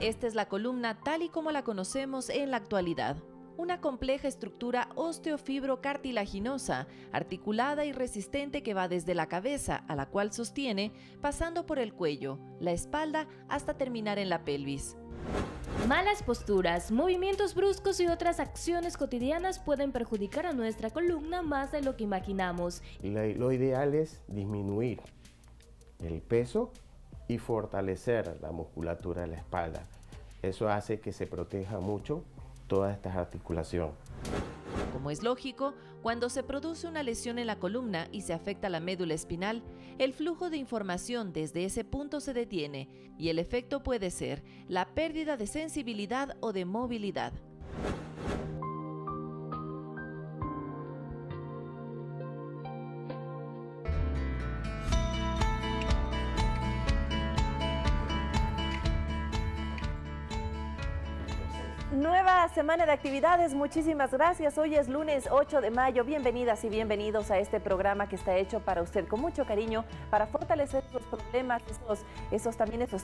Esta es la columna tal y como la conocemos en la actualidad. Una compleja estructura osteofibrocartilaginosa, articulada y resistente que va desde la cabeza, a la cual sostiene, pasando por el cuello, la espalda, hasta terminar en la pelvis. Malas posturas, movimientos bruscos y otras acciones cotidianas pueden perjudicar a nuestra columna más de lo que imaginamos. Lo ideal es disminuir el peso y fortalecer la musculatura de la espalda. Eso hace que se proteja mucho toda esta articulación. Como es lógico, cuando se produce una lesión en la columna y se afecta la médula espinal, el flujo de información desde ese punto se detiene y el efecto puede ser la pérdida de sensibilidad o de movilidad. Nueva semana de actividades, muchísimas gracias. Hoy es lunes 8 de mayo. Bienvenidas y bienvenidos a este programa que está hecho para usted con mucho cariño, para fortalecer los problemas, esos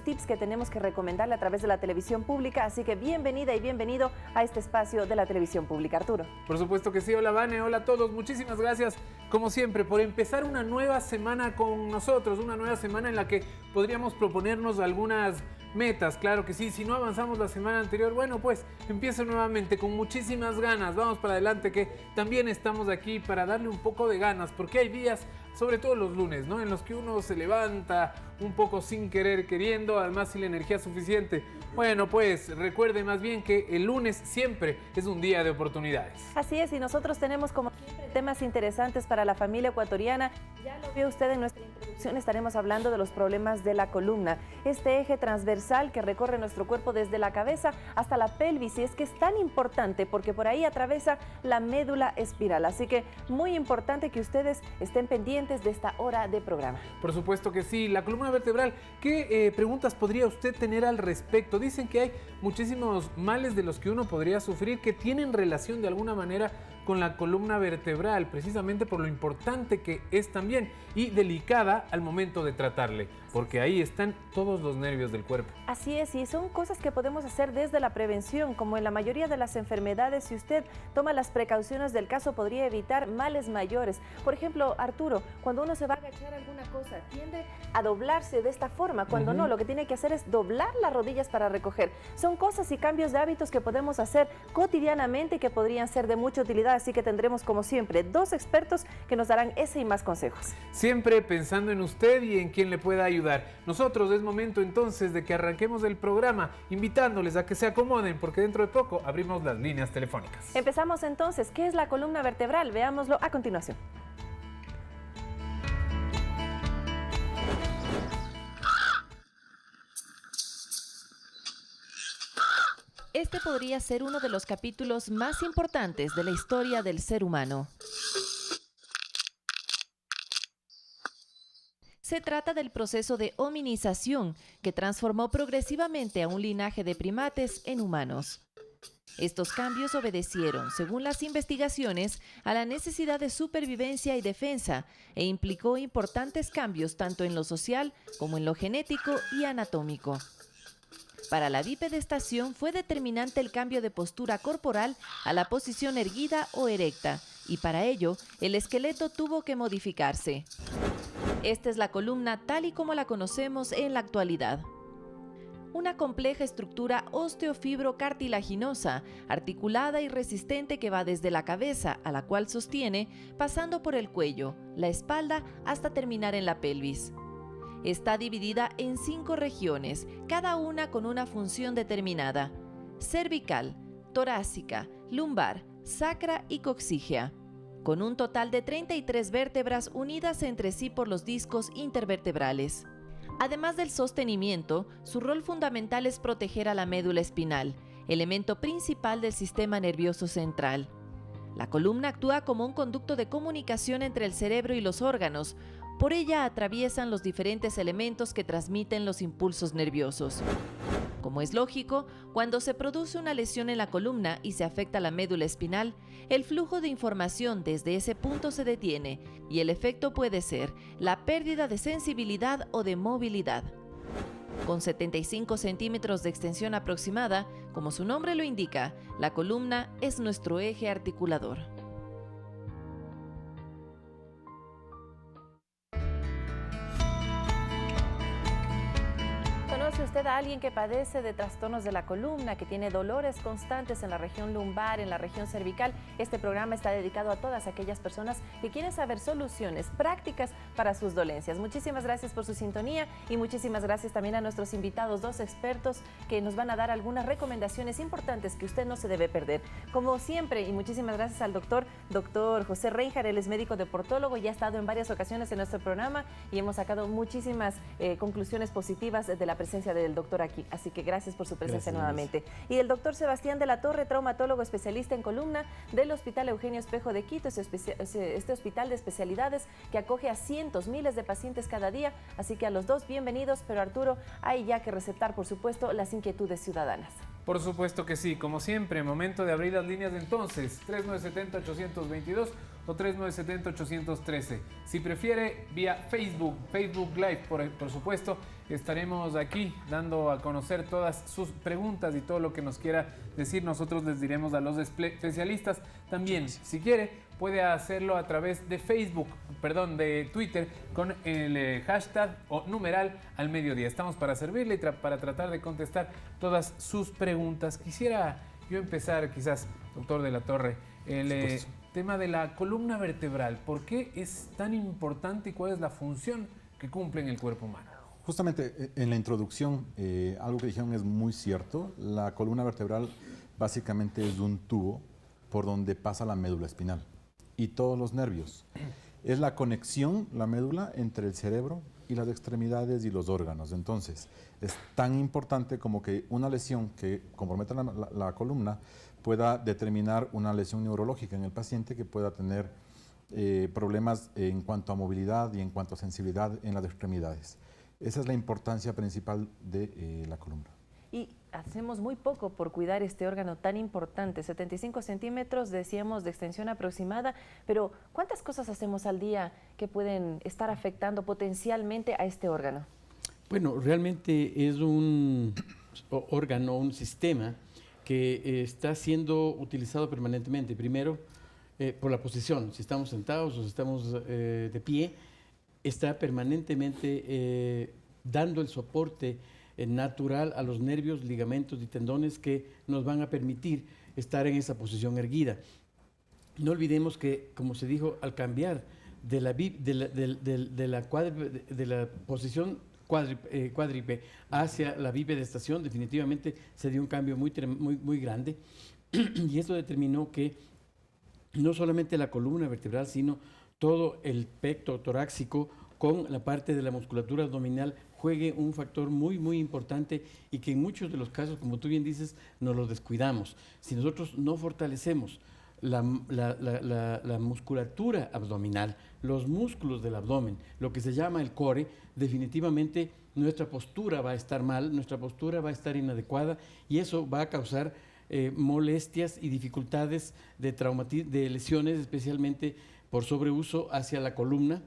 tips que tenemos que recomendarle a través de la televisión pública. Así que bienvenida y bienvenido a este espacio de la televisión pública. Arturo. Por supuesto que sí. Hola Vane, hola a todos. Muchísimas gracias, como siempre, por empezar una nueva semana con nosotros. Una nueva semana en la que podríamos proponernos algunas metas, claro que sí. Si no avanzamos la semana anterior, bueno, pues empiezo nuevamente con muchísimas ganas. Vamos para adelante, que también estamos aquí para darle un poco de ganas, porque hay días, sobre todo los lunes, ¿no?, en los que uno se levanta un poco sin querer, queriendo, además sin la energía suficiente. Bueno, pues recuerde más bien que el lunes siempre es un día de oportunidades. Así es, y nosotros tenemos como siempre temas interesantes para la familia ecuatoriana. Ya lo vio usted en nuestra introducción, estaremos hablando de los problemas de la columna, este eje transversal que recorre nuestro cuerpo desde la cabeza hasta la pelvis, y es que es tan importante porque por ahí atraviesa la médula espinal. Así que muy importante que ustedes estén pendientes de esta hora de programa. Por supuesto que sí. La columna vertebral, ¿qué preguntas podría usted tener al respecto? Dicen que hay muchísimos males de los que uno podría sufrir que tienen relación de alguna manera con la columna vertebral, precisamente por lo importante que es también y delicada al momento de tratarle, porque ahí están todos los nervios del cuerpo. Así es, y son cosas que podemos hacer desde la prevención, como en la mayoría de las enfermedades. Si usted toma las precauciones del caso, podría evitar males mayores. Por ejemplo, Arturo, cuando uno se va a agachar alguna cosa, tiende a doblarse de esta forma, cuando no, lo que tiene que hacer es doblar las rodillas para recoger. Son cosas y cambios de hábitos que podemos hacer cotidianamente y que podrían ser de mucha utilidad. Así que tendremos, como siempre, dos expertos que nos darán ese y más consejos. Siempre pensando en usted y en quien le pueda ayudar. Nosotros es momento entonces de que arranquemos el programa, invitándoles a que se acomoden, porque dentro de poco abrimos las líneas telefónicas. Empezamos entonces. ¿Qué es la columna vertebral? Veámoslo a continuación. Este podría ser uno de los capítulos más importantes de la historia del ser humano. Se trata del proceso de hominización que transformó progresivamente a un linaje de primates en humanos. Estos cambios obedecieron, según las investigaciones, a la necesidad de supervivencia y defensa e implicó importantes cambios tanto en lo social como en lo genético y anatómico. Para la bipedestación fue determinante el cambio de postura corporal a la posición erguida o erecta, y para ello el esqueleto tuvo que modificarse. Esta es la columna tal y como la conocemos en la actualidad. Una compleja estructura osteofibrocartilaginosa, articulada y resistente que va desde la cabeza, a la cual sostiene, pasando por el cuello, la espalda, hasta terminar en la pelvis. Está dividida en 5 regiones, cada una con una función determinada: cervical, torácica, lumbar, sacra y coxígea, con un total de 33 vértebras unidas entre sí por los discos intervertebrales. Además del sostenimiento, su rol fundamental es proteger a la médula espinal, elemento principal del sistema nervioso central. La columna actúa como un conducto de comunicación entre el cerebro y los órganos. Por ella atraviesan los diferentes elementos que transmiten los impulsos nerviosos. Como es lógico, cuando se produce una lesión en la columna y se afecta la médula espinal, el flujo de información desde ese punto se detiene y el efecto puede ser la pérdida de sensibilidad o de movilidad. Con 75 centímetros de extensión aproximada, como su nombre lo indica, la columna es nuestro eje articulador. ¿Conoce usted a alguien que padece de trastornos de la columna, que tiene dolores constantes en la región lumbar, en la región cervical? Este programa está dedicado a todas aquellas personas que quieren saber soluciones prácticas para sus dolencias. Muchísimas gracias por su sintonía y muchísimas gracias también a nuestros invitados, dos expertos que nos van a dar algunas recomendaciones importantes que usted no se debe perder. Como siempre, y muchísimas gracias al doctor José Reinhardt, él es médico deportólogo y ha estado en varias ocasiones en nuestro programa y hemos sacado muchísimas conclusiones positivas de la presencia del doctor aquí, así que gracias por su presencia nuevamente. Y el doctor Sebastián de la Torre, traumatólogo especialista en columna del Hospital Eugenio Espejo de Quito, este hospital de especialidades que acoge a cientos, miles de pacientes cada día, así que a los dos bienvenidos, pero Arturo, hay ya que receptar, por supuesto, las inquietudes ciudadanas. Por supuesto que sí, como siempre, momento de abrir las líneas de entonces, 3970-822 o 3970-813. Si prefiere, vía Facebook Live, por supuesto, estaremos aquí dando a conocer todas sus preguntas y todo lo que nos quiera decir. Nosotros les diremos a los especialistas. También, si quiere, puede hacerlo a través de de Twitter, con el hashtag o numeral al mediodía. Estamos para servirle y para tratar de contestar todas sus preguntas. Quisiera yo empezar, quizás, doctor de la Torre, el tema de la columna vertebral. ¿Por qué es tan importante y cuál es la función que cumple en el cuerpo humano? Justamente en la introducción, algo que dijeron es muy cierto. La columna vertebral básicamente es un tubo por donde pasa la médula espinal y todos los nervios. Es la conexión, la médula, entre el cerebro y las extremidades y los órganos. Entonces, es tan importante como que una lesión que comprometa la columna pueda determinar una lesión neurológica en el paciente que pueda tener problemas en cuanto a movilidad y en cuanto a sensibilidad en las extremidades. Esa es la importancia principal de la columna. Y hacemos muy poco por cuidar este órgano tan importante, 75 centímetros, decíamos, de extensión aproximada, pero ¿cuántas cosas hacemos al día que pueden estar afectando potencialmente a este órgano? Bueno, realmente es un órgano, un sistema que está siendo utilizado permanentemente. Primero, por la posición, si estamos sentados o si estamos de pie, está permanentemente dando el soporte natural a los nervios, ligamentos y tendones que nos van a permitir estar en esa posición erguida. No olvidemos que, como se dijo, al cambiar de la posición cuádripe hacia la bipedestación, definitivamente se dio un cambio muy grande y eso determinó que no solamente la columna vertebral, sino todo el pecto torácico con la parte de la musculatura abdominal juegue un factor muy importante y que en muchos de los casos, como tú bien dices, nos los descuidamos. Si nosotros no fortalecemos la musculatura abdominal, los músculos del abdomen, lo que se llama el core, definitivamente nuestra postura va a estar mal, nuestra postura va a estar inadecuada y eso va a causar molestias y dificultades de lesiones, especialmente por sobreuso hacia la columna,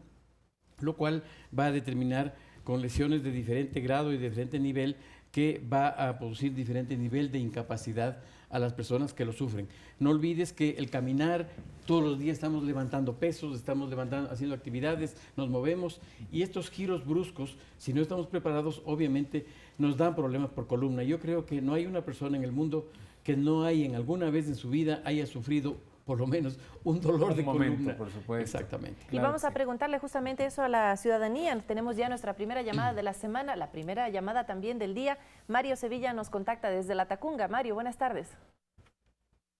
lo cual va a determinar con lesiones de diferente grado y de diferente nivel que va a producir diferente nivel de incapacidad a las personas que lo sufren. No olvides que el caminar, todos los días estamos levantando pesos, estamos haciendo actividades, nos movemos y estos giros bruscos, si no estamos preparados, obviamente nos dan problemas por columna. Yo creo que no hay una persona en el mundo que no en alguna vez en su vida haya sufrido por lo menos un dolor de columna. Por supuesto. Exactamente. Y vamos a preguntarle justamente eso a la ciudadanía. Tenemos ya nuestra primera llamada de la semana, la primera llamada también del día. Mario Sevilla nos contacta desde La Tacunga. Mario, buenas tardes.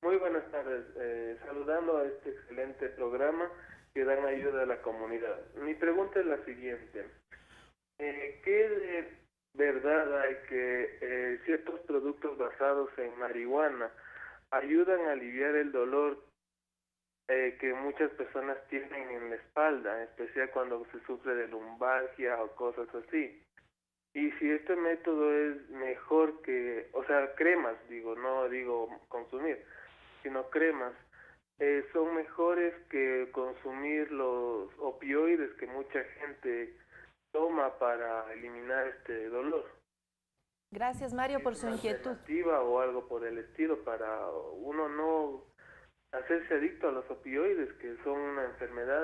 Muy buenas tardes. Saludando a este excelente programa que dan ayuda a la comunidad. Mi pregunta es la siguiente. ¿Qué de verdad hay que ciertos productos basados en marihuana ayudan a aliviar el dolor que muchas personas tienen en la espalda, en especial cuando se sufre de lumbalgia o cosas así? Y si este método es mejor que, o sea, cremas, no digo consumir, sino cremas, son mejores que consumir los opioides que mucha gente toma para eliminar este dolor. Gracias, Mario, por su ¿Una inquietud. alternativa o algo por el estilo para uno no hacerse adicto a los opioides, que son una enfermedad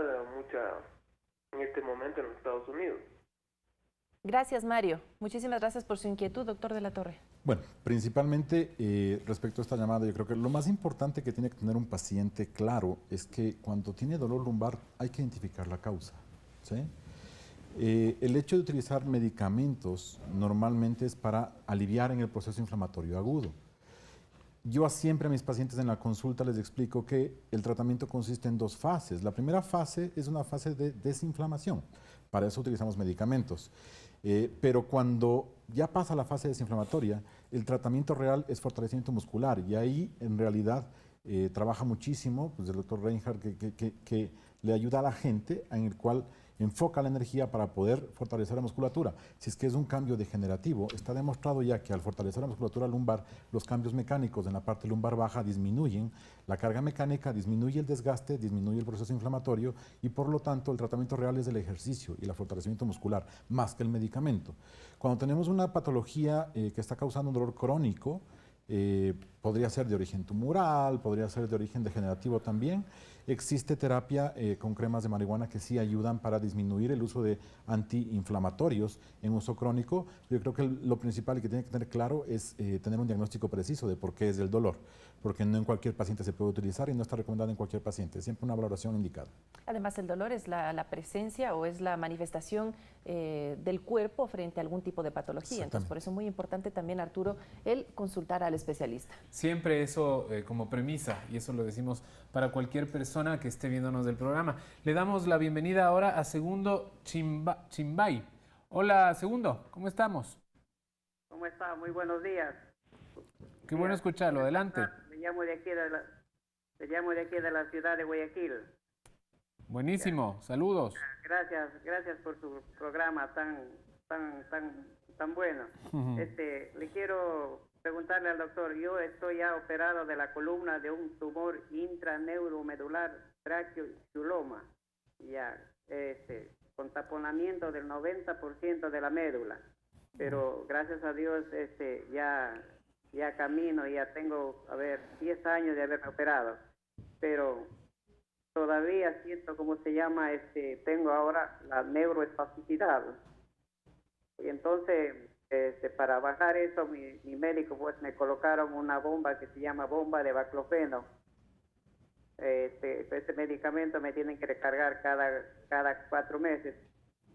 en este momento en los Estados Unidos? Gracias, Mario. Muchísimas gracias por su inquietud, doctor de la Torre. Bueno, principalmente respecto a esta llamada, yo creo que lo más importante que tiene que tener un paciente claro es que cuando tiene dolor lumbar hay que identificar la causa, ¿sí? El hecho de utilizar medicamentos normalmente es para aliviar en el proceso inflamatorio agudo. Yo siempre a mis pacientes en la consulta les explico que el tratamiento consiste en 2 fases. La primera fase es una fase de desinflamación. Para eso utilizamos medicamentos. Pero cuando ya pasa la fase desinflamatoria, el tratamiento real es fortalecimiento muscular y ahí en realidad trabaja muchísimo pues, el doctor Reinhardt que le ayuda a la gente en el cual enfoca la energía para poder fortalecer la musculatura. Si es que es un cambio degenerativo, está demostrado ya que al fortalecer la musculatura lumbar, los cambios mecánicos en la parte lumbar baja disminuyen, la carga mecánica disminuye el desgaste, disminuye el proceso inflamatorio y por lo tanto el tratamiento real es el ejercicio y el fortalecimiento muscular, más que el medicamento. Cuando tenemos una patología que está causando un dolor crónico, podría ser de origen tumoral, podría ser de origen degenerativo también. Existe terapia con cremas de marihuana que sí ayudan para disminuir el uso de antiinflamatorios en uso crónico. Yo creo que lo principal que tiene que tener claro es tener un diagnóstico preciso de por qué es el dolor, porque no en cualquier paciente se puede utilizar y no está recomendado en cualquier paciente, siempre una valoración indicada. Además, el dolor es la presencia o es la manifestación del cuerpo frente a algún tipo de patología. Entonces, por eso es muy importante también, Arturo, el consultar al especialista. Siempre eso como premisa, y eso lo decimos para cualquier persona que esté viéndonos del programa. Le damos la bienvenida ahora a Segundo Chimbay. Hola, Segundo, ¿cómo estamos? ¿Cómo está? Muy buenos días. Qué bueno escucharlo, adelante. Me llamo de aquí de la ciudad de Guayaquil. Buenísimo, saludos. Gracias por su programa tan bueno. Le quiero preguntarle al doctor, yo estoy ya operado de la columna de un tumor intraneuromedular traqueosculoma, ya, con taponamiento del 90% de la médula, pero gracias a Dios ya camino, ya tengo, 10 años de haberme operado, pero todavía siento, tengo ahora la neuroespasticidad, y entonces para bajar eso, mi médico pues me colocaron una bomba que se llama bomba de baclofeno. Ese medicamento me tienen que recargar cada 4 meses,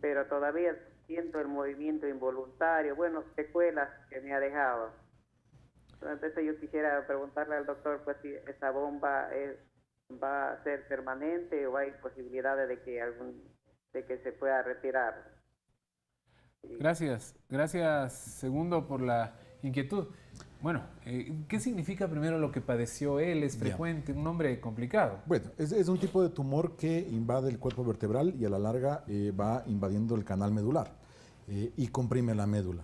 pero todavía siento el movimiento involuntario, secuelas que me ha dejado. Entonces yo quisiera preguntarle al doctor pues si esa bomba va a ser permanente o hay posibilidades de que se pueda retirar. Gracias, Segundo, por la inquietud. Bueno, ¿qué significa primero lo que padeció él? ¿Es frecuente? Un nombre complicado. Bueno, es un tipo de tumor que invade el cuerpo vertebral y a la larga va invadiendo el canal medular y comprime la médula.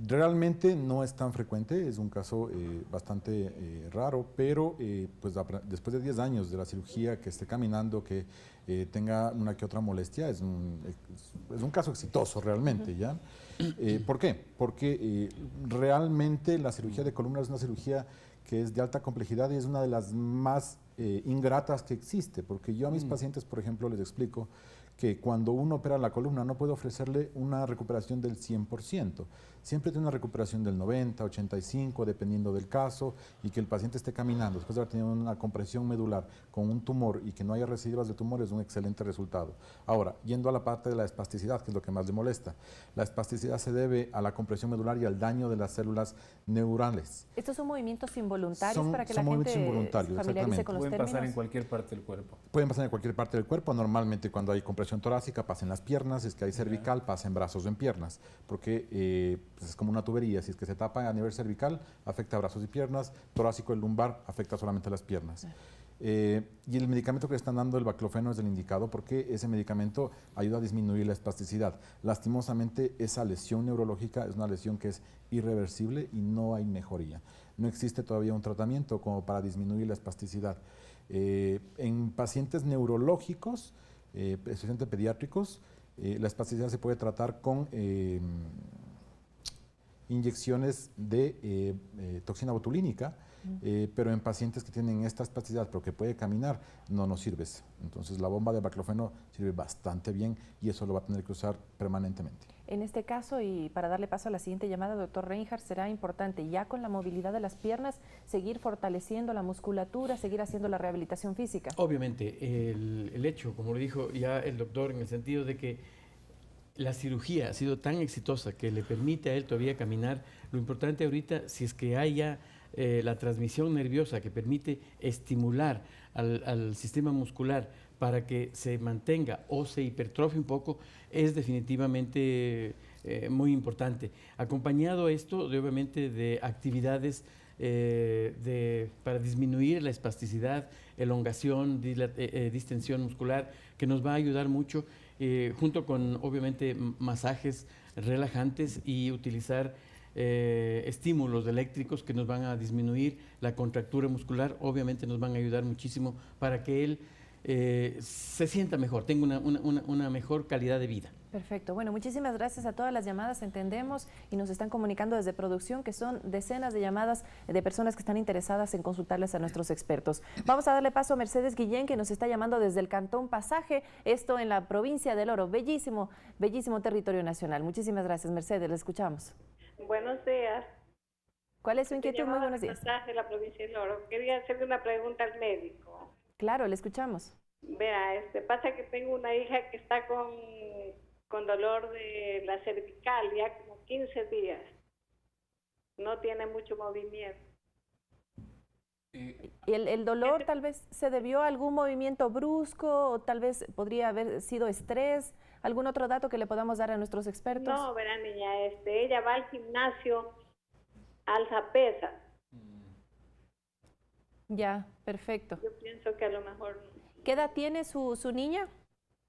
Realmente no es tan frecuente, es un caso bastante raro, pero pues después de 10 años de la cirugía, que esté caminando, que tenga una que otra molestia, es un caso exitoso realmente, ¿ya? ¿Por qué? Porque realmente la cirugía de columna es una cirugía que es de alta complejidad y es una de las más ingratas que existe, porque yo a mis pacientes, por ejemplo, les explico que cuando uno opera la columna no puede ofrecerle una recuperación del 100%. Siempre tiene una recuperación del 90, 85, dependiendo del caso, y que el paciente esté caminando después de haber tenido una compresión medular con un tumor y que no haya residuos de tumor es un excelente resultado. Ahora, yendo a la parte de la espasticidad, que es lo que más le molesta. La espasticidad se debe a la compresión medular y al daño de las células neurales. ¿Estos son movimientos involuntarios para que la movimientos gente involuntarios, se familiarice con los Pueden términos? pasar en cualquier parte del cuerpo. Pueden pasar en cualquier parte del cuerpo. Normalmente cuando hay compresión torácica pasa en las piernas, si es que hay cervical pasa en brazos o en piernas, porque pues es como una tubería, si es que se tapa a nivel cervical afecta a brazos y piernas, torácico y lumbar afecta solamente a las piernas. Y el medicamento que le están dando, el baclofeno, es el indicado porque ese medicamento ayuda a disminuir la espasticidad. Lastimosamente, esa lesión neurológica es una lesión que es irreversible y no hay mejoría. No existe todavía un tratamiento como para disminuir la espasticidad. En pacientes neurológicos, especialmente pediátricos, la espasticidad se puede tratar con inyecciones de toxina botulínica, pero en pacientes que tienen esta espasticidad, pero que puede caminar, no nos sirve eso. Entonces la bomba de baclofeno sirve bastante bien y eso lo va a tener que usar permanentemente. En este caso, y para darle paso a la siguiente llamada, doctor Reinhardt, será importante ya con la movilidad de las piernas seguir fortaleciendo la musculatura, seguir haciendo la rehabilitación física. Obviamente, el hecho, como lo dijo ya el doctor, en el sentido de que la cirugía ha sido tan exitosa que le permite a él todavía caminar, lo importante ahorita, si es que haya la transmisión nerviosa que permite estimular al sistema muscular para que se mantenga o se hipertrofie un poco, es definitivamente muy importante. Acompañado esto, obviamente, de actividades para disminuir la espasticidad, elongación, distensión muscular, que nos va a ayudar mucho, junto con, obviamente, masajes relajantes y utilizar estímulos eléctricos que nos van a disminuir la contractura muscular, obviamente nos van a ayudar muchísimo para que él se sienta mejor, tenga una mejor calidad de vida. Perfecto. Bueno, muchísimas gracias a todas las llamadas. Entendemos y nos están comunicando desde producción que son decenas de llamadas de personas que están interesadas en consultarles a nuestros expertos. Vamos a darle paso a Mercedes Guillén, que nos está llamando desde el Cantón Pasaje, esto en la provincia del Oro. Bellísimo, bellísimo territorio nacional. Muchísimas gracias, Mercedes. Le escuchamos. Buenos días. ¿Cuál es su inquietud? Muy buenos días. De la provincia del Oro. Quería hacerle una pregunta al médico. Claro, le escuchamos. Vea, pasa que tengo una hija que está con dolor de la cervical ya como 15 días. No tiene mucho movimiento. ¿Y el dolor tal vez se debió a algún movimiento brusco o tal vez podría haber sido estrés? ¿Algún otro dato que le podamos dar a nuestros expertos? No, verá niña, ella va al gimnasio, alza pesas. Ya, perfecto. Yo pienso que a lo mejor... ¿Qué edad tiene su niña?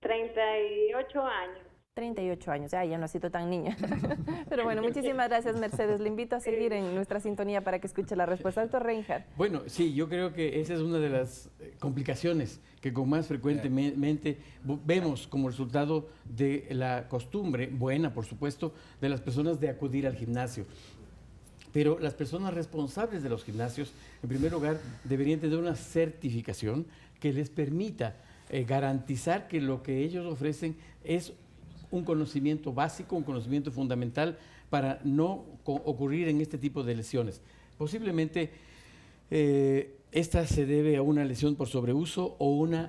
38 años. 38 años, ya no ha sido tan niña. Pero bueno, muchísimas gracias, Mercedes. Le invito a seguir en nuestra sintonía para que escuche la respuesta. Doctor Reinhardt. Bueno, sí, yo creo que esa es una de las complicaciones que con más frecuentemente vemos como resultado de la costumbre, buena por supuesto, de las personas de acudir al gimnasio. Pero las personas responsables de los gimnasios, en primer lugar, deberían tener una certificación que les permita garantizar que lo que ellos ofrecen es un conocimiento básico, un conocimiento fundamental para no ocurrir en este tipo de lesiones. Posiblemente esta se debe a una lesión por sobreuso o un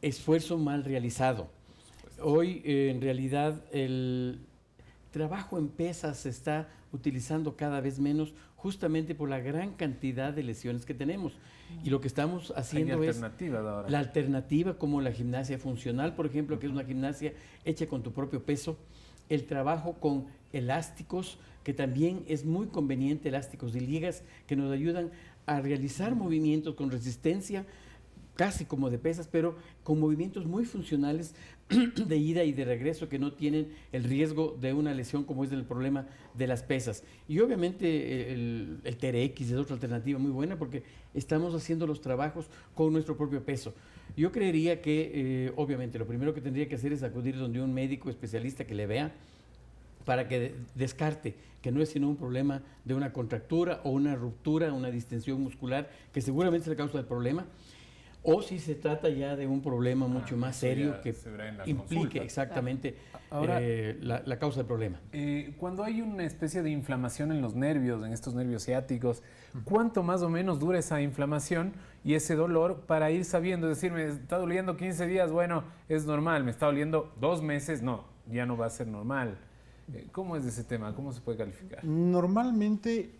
esfuerzo mal realizado. Hoy, en realidad, el trabajo en pesas se está utilizando cada vez menos justamente por la gran cantidad de lesiones que tenemos. Y lo que estamos haciendo es la alternativa como la gimnasia funcional, por ejemplo, que es una gimnasia hecha con tu propio peso, el trabajo con elásticos, que también es muy conveniente, elásticos de ligas, que nos ayudan a realizar movimientos con resistencia, casi como de pesas, pero con movimientos muy funcionales de ida y de regreso que no tienen el riesgo de una lesión como es el problema de las pesas. Y obviamente el TRX es otra alternativa muy buena porque estamos haciendo los trabajos con nuestro propio peso. Yo creería que obviamente lo primero que tendría que hacer es acudir donde un médico especialista que le vea para que descarte que no es sino un problema de una contractura o una ruptura, una distensión muscular que seguramente es la causa del problema. O si se trata ya de un problema mucho más serio que implique exactamente la causa del problema. Cuando hay una especie de inflamación en los nervios, en estos nervios ciáticos, ¿cuánto más o menos dura esa inflamación y ese dolor para ir sabiendo? Es decir, me está doliendo 15 días, bueno, es normal. Me está doliendo 2 meses, no, ya no va a ser normal. ¿Cómo es ese tema? ¿Cómo se puede calificar? Normalmente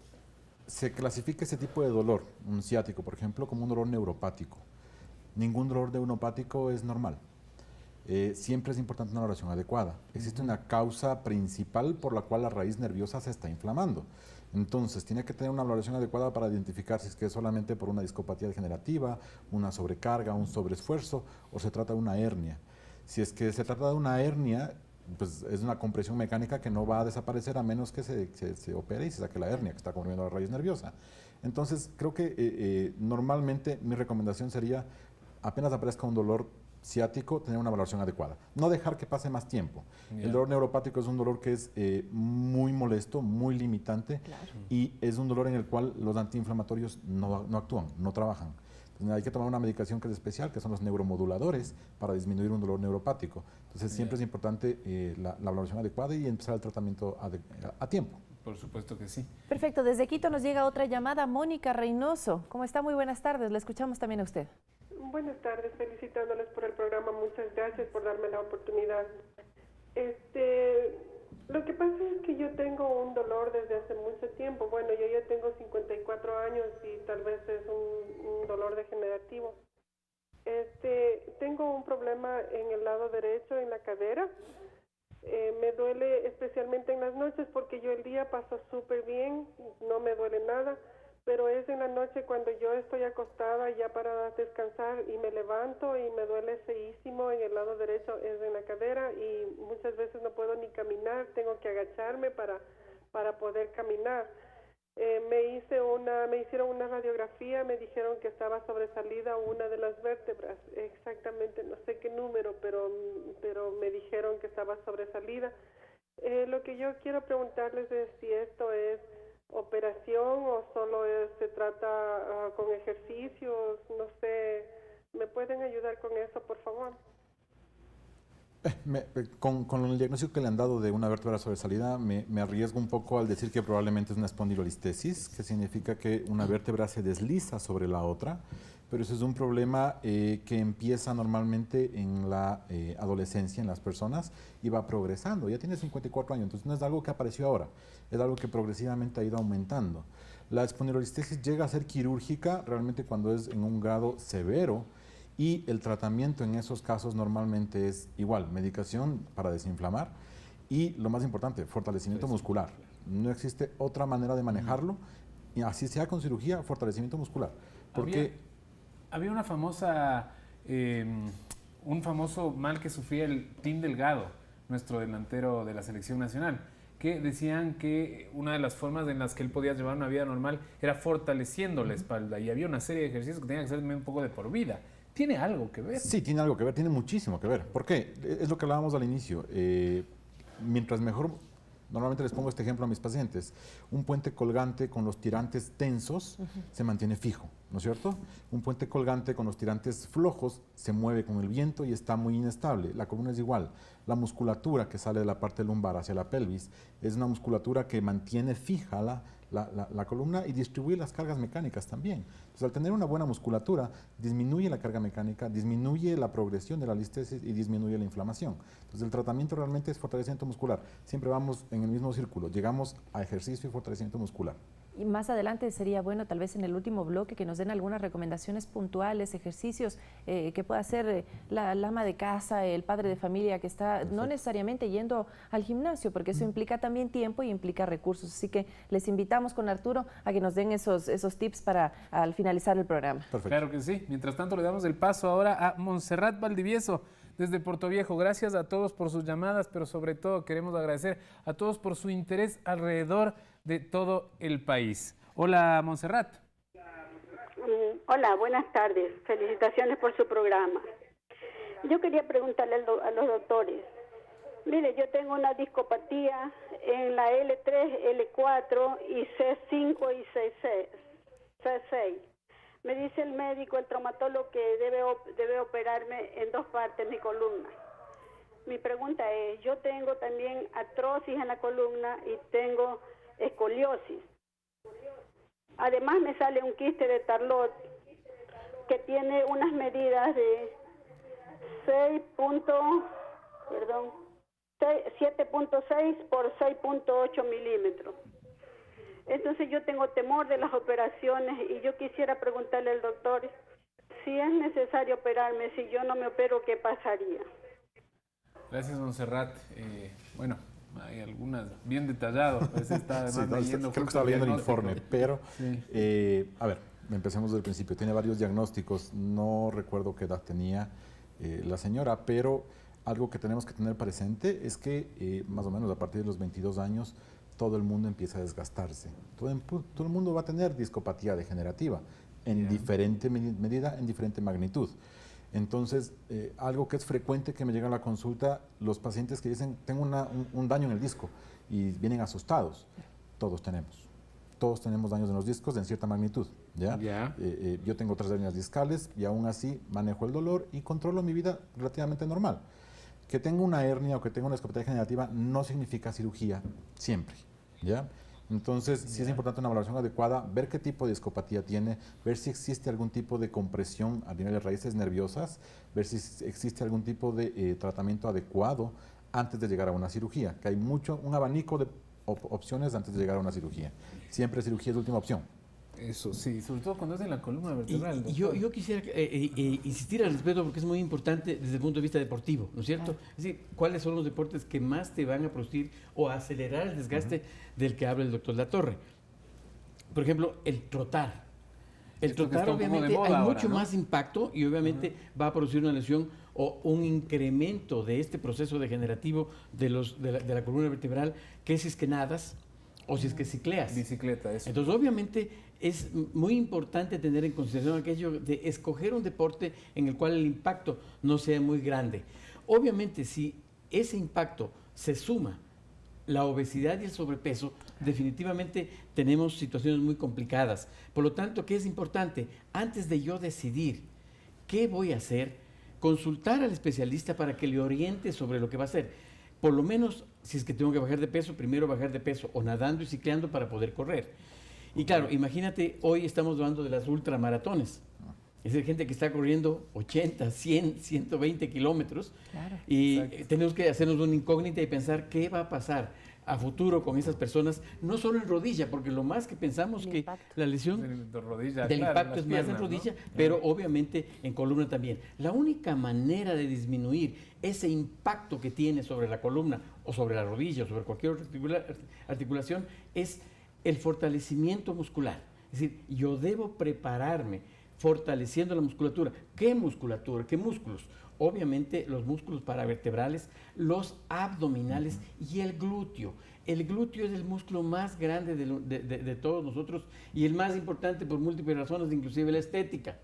se clasifica ese tipo de dolor, un ciático, por ejemplo, como un dolor neuropático. Ningún dolor neuropático es normal. Siempre es importante una valoración adecuada. Existe una causa principal por la cual la raíz nerviosa se está inflamando. Entonces, tiene que tener una valoración adecuada para identificar si es que es solamente por una discopatía degenerativa, una sobrecarga, un sobreesfuerzo, o se trata de una hernia. Si es que se trata de una hernia, pues es una compresión mecánica que no va a desaparecer a menos que se opere y se saque la hernia que está comprimiendo la raíz nerviosa. Entonces, creo que normalmente mi recomendación sería, apenas aparezca un dolor, ciático, tener una valoración adecuada. No dejar que pase más tiempo. Yeah. El dolor neuropático es un dolor que es muy molesto, muy limitante, y es un dolor en el cual los antiinflamatorios no actúan, no trabajan. Entonces, hay que tomar una medicación que es especial, que son los neuromoduladores, para disminuir un dolor neuropático. Entonces, siempre es importante la valoración adecuada y empezar el tratamiento a tiempo. Por supuesto que sí. Perfecto, desde Quito nos llega otra llamada, Mónica Reynoso. ¿Cómo está? Muy buenas tardes, le escuchamos también a usted. Buenas tardes, felicitándoles por el programa, muchas gracias por darme la oportunidad. Lo que pasa es que yo tengo un dolor desde hace mucho tiempo. Bueno, yo ya tengo 54 años y tal vez es un dolor degenerativo. Tengo un problema en el lado derecho, en la cadera. Me duele especialmente en las noches porque yo el día paso súper bien, no me duele nada, pero es en la noche cuando yo estoy acostada ya para descansar y me levanto y me duele feísimo en el lado derecho, es en la cadera, y muchas veces no puedo ni caminar, tengo que agacharme para poder caminar. Me hicieron una radiografía, me dijeron que estaba sobresalida una de las vértebras, exactamente no sé qué número, pero me dijeron que estaba sobresalida. Lo que yo quiero preguntarles es si esto es operación o solo se trata con ejercicios, no sé, ¿me pueden ayudar con eso, por favor? Con el diagnóstico que le han dado de una vértebra sobresalida, me arriesgo un poco al decir que probablemente es una espondilolistesis, que significa que una vértebra se desliza sobre la otra, pero eso es un problema que empieza normalmente en la adolescencia, en las personas, y va progresando. Ya tiene 54 años, entonces no es algo que apareció ahora, es algo que progresivamente ha ido aumentando. La espondilolistesis llega a ser quirúrgica realmente cuando es en un grado severo, y el tratamiento en esos casos normalmente es igual, medicación para desinflamar y, lo más importante, fortalecimiento muscular. No existe otra manera de manejarlo, y así sea con cirugía, fortalecimiento muscular. Porque había una famosa, un famoso mal que sufría el Tim Delgado, nuestro delantero de la selección nacional, que decían que una de las formas en las que él podía llevar una vida normal era fortaleciendo la espalda, y había una serie de ejercicios que tenían que ser un poco de por vida. ¿Tiene algo que ver? Sí, tiene algo que ver, tiene muchísimo que ver. ¿Por qué? Es lo que hablábamos al inicio. Mientras mejor, normalmente les pongo este ejemplo a mis pacientes, un puente colgante con los tirantes tensos se mantiene fijo, ¿no es cierto? Un puente colgante con los tirantes flojos se mueve con el viento y está muy inestable. La columna es igual. La musculatura que sale de la parte lumbar hacia la pelvis es una musculatura que mantiene fija la columna y distribuye las cargas mecánicas también. Entonces, al tener una buena musculatura, disminuye la carga mecánica, disminuye la progresión de la listesis y disminuye la inflamación. Entonces, el tratamiento realmente es fortalecimiento muscular. Siempre vamos en el mismo círculo, llegamos a ejercicio y fortalecimiento muscular. Y más adelante sería bueno, tal vez en el último bloque, que nos den algunas recomendaciones puntuales, ejercicios que pueda hacer la ama de casa, el padre de familia que está no necesariamente yendo al gimnasio, porque eso implica también tiempo y implica recursos. Así que les invitamos con Arturo a que nos den esos tips para al finalizar el programa. Perfecto. Claro que sí. Mientras tanto, le damos el paso ahora a Montserrat Valdivieso, desde Puerto Viejo. Gracias a todos por sus llamadas, pero sobre todo queremos agradecer a todos por su interés alrededor de todo el país. Hola, Montserrat. Hola, buenas tardes. Felicitaciones por su programa. Yo quería preguntarle a los doctores. Mire, yo tengo una discopatía en la L3, L4 y C5 y C6. Me dice el médico, el traumatólogo, que debe operarme en dos partes mi columna. Mi pregunta es, yo tengo también artrosis en la columna y tengo escoliosis. Además me sale un quiste de Tarlot que tiene unas medidas de 7.6 por 6.8 milímetros. Entonces yo tengo temor de las operaciones y yo quisiera preguntarle al doctor si es necesario operarme, si yo no me opero, ¿qué pasaría? Gracias, Montserrat. Bueno, hay algunas bien detalladas. Creo que estaba viendo el informe, pero a ver, empecemos desde el principio. Tiene varios diagnósticos, no recuerdo qué edad tenía la señora, pero algo que tenemos que tener presente es que más o menos a partir de los 22 años todo el mundo empieza a desgastarse. Todo el mundo va a tener discopatía degenerativa en diferente medida, en diferente magnitud. Entonces, algo que es frecuente que me llega a la consulta, los pacientes que dicen, tengo un daño en el disco y vienen asustados. Todos tenemos daños en los discos en cierta magnitud. ¿Ya? Yo tengo 3 hernias discales y aún así manejo el dolor y controlo mi vida relativamente normal. Que tenga una hernia o que tenga una discopatía degenerativa no significa cirugía siempre. ¿Ya? Entonces, sí es importante una valoración adecuada, ver qué tipo de discopatía tiene, ver si existe algún tipo de compresión a nivel de raíces nerviosas, ver si existe algún tipo de tratamiento adecuado antes de llegar a una cirugía, que hay un abanico de opciones antes de llegar a una cirugía. Siempre cirugía es la última opción. Eso sí, sobre todo cuando es en la columna vertebral. Yo quisiera insistir al respecto porque es muy importante desde el punto de vista deportivo, ¿no es cierto? Es decir, ¿cuáles son los deportes que más te van a producir o a acelerar el desgaste del que habla el doctor Latorre? Por ejemplo, el trotar. El trotar obviamente hay mucho más impacto y obviamente va a producir una lesión o un incremento de este proceso degenerativo de la columna vertebral, que si es que nadas o si es que cicleas. Bicicleta, eso. Entonces, obviamente, es muy importante tener en consideración aquello de escoger un deporte en el cual el impacto no sea muy grande. Obviamente, si ese impacto se suma la obesidad y el sobrepeso, definitivamente tenemos situaciones muy complicadas. Por lo tanto, ¿qué es importante? Antes de yo decidir qué voy a hacer, consultar al especialista para que le oriente sobre lo que va a hacer. Por lo menos, si es que tengo que bajar de peso, primero bajar de peso o nadando y cicleando para poder correr. Y claro, imagínate, hoy estamos hablando de las ultramaratones. Es decir, gente que está corriendo 80, 100, 120 kilómetros. Claro. Y tenemos que hacernos una incógnita y pensar qué va a pasar a futuro con esas personas, no solo en rodilla, porque lo más que pensamos que la lesión del impacto es más en rodilla, ¿no? Pero obviamente en columna también. La única manera de disminuir ese impacto que tiene sobre la columna o sobre la rodilla o sobre cualquier otra articulación es el fortalecimiento muscular. Es decir, yo debo prepararme fortaleciendo la musculatura. ¿Qué musculatura? ¿Qué músculos? Obviamente los músculos paravertebrales, los abdominales y el glúteo. El glúteo es el músculo más grande de todos nosotros y el más importante por múltiples razones, inclusive la estética.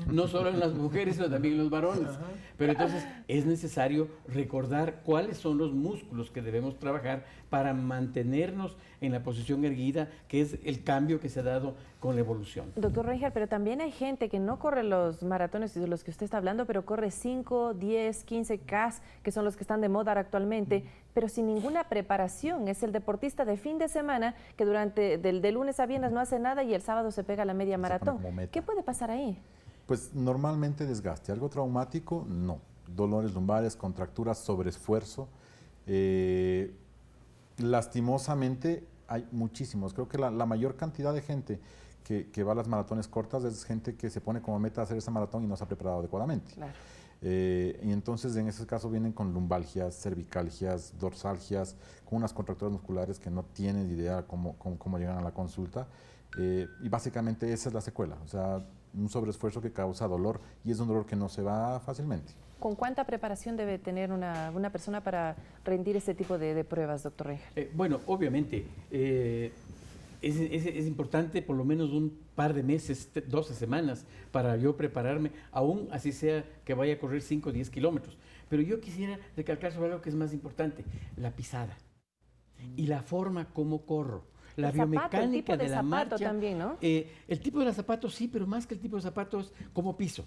No solo en las mujeres, sino también en los varones. Pero entonces es necesario recordar cuáles son los músculos que debemos trabajar para mantenernos en la posición erguida, que es el cambio que se ha dado con la evolución. Doctor Rengel, pero también hay gente que no corre los maratones de los que usted está hablando, pero corre 5, 10, 15K, que son los que están de moda actualmente, pero sin ninguna preparación. Es el deportista de fin de semana que de lunes a viernes no hace nada y el sábado se pega la media maratón. ¿Qué puede pasar ahí? Pues normalmente desgaste. Algo traumático, no. Dolores lumbares, contracturas, sobreesfuerzo. Lastimosamente hay muchísimos. Creo que la mayor cantidad de gente que va a las maratones cortas es gente que se pone como meta hacer esa maratón y no se ha preparado adecuadamente. Claro. Y entonces en ese caso vienen con lumbalgias, cervicalgias, dorsalgias, con unas contracturas musculares que no tienen idea cómo llegan a la consulta. Y básicamente esa es la secuela, o sea, un sobreesfuerzo que causa dolor y es un dolor que no se va fácilmente. ¿Con cuánta preparación debe tener una persona para rendir este tipo de pruebas, doctor Rengel? Bueno, obviamente, es importante por lo menos un par de meses, 12 semanas, para yo prepararme, aún así sea que vaya a correr 5 o 10 kilómetros. Pero yo quisiera recalcar sobre algo que es más importante, la pisada y la forma como corro. La biomecánica de la marcha también, ¿no? El tipo de los zapatos sí, pero más que el tipo de zapatos, como piso.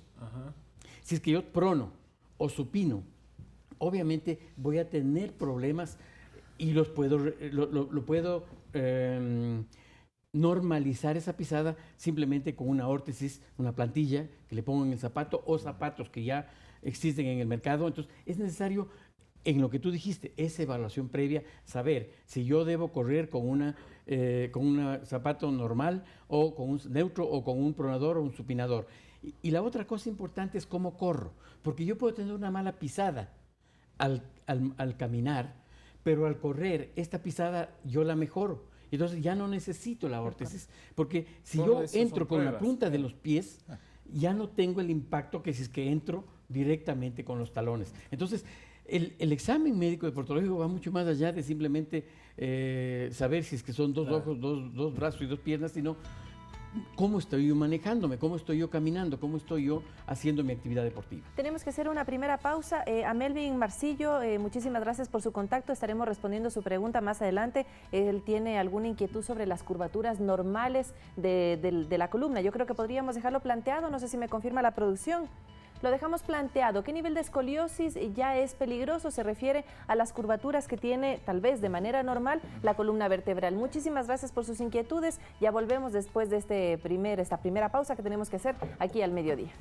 Si es que yo prono o supino, obviamente voy a tener problemas y lo puedo normalizar esa pisada simplemente con una órtesis, una plantilla que le pongo en el zapato o zapatos que ya existen en el mercado. Entonces es necesario, en lo que tú dijiste, esa evaluación previa, saber si yo debo correr con un zapato normal o con un neutro o con un pronador o un supinador. Y la otra cosa importante es cómo corro, porque yo puedo tener una mala pisada al caminar, pero al correr esta pisada yo la mejoro. Entonces ya no necesito la órtesis, porque si yo entro con la punta de los pies, ya no tengo el impacto que si es que entro directamente con los talones. Entonces, el examen médico deportológico va mucho más allá de simplemente saber si es que son dos ojos, dos brazos y dos piernas, sino cómo estoy yo manejándome, cómo estoy yo caminando, cómo estoy yo haciendo mi actividad deportiva. Tenemos que hacer una primera pausa. A Melvin Marcillo, muchísimas gracias por su contacto. Estaremos respondiendo su pregunta más adelante. Él tiene alguna inquietud sobre las curvaturas normales de la columna. Yo creo que podríamos dejarlo planteado. No sé si me confirma la producción. Lo dejamos planteado. ¿Qué nivel de escoliosis ya es peligroso? Se refiere a las curvaturas que tiene, tal vez de manera normal, la columna vertebral. Muchísimas gracias por sus inquietudes. Ya volvemos después de esta primera pausa que tenemos que hacer aquí al mediodía.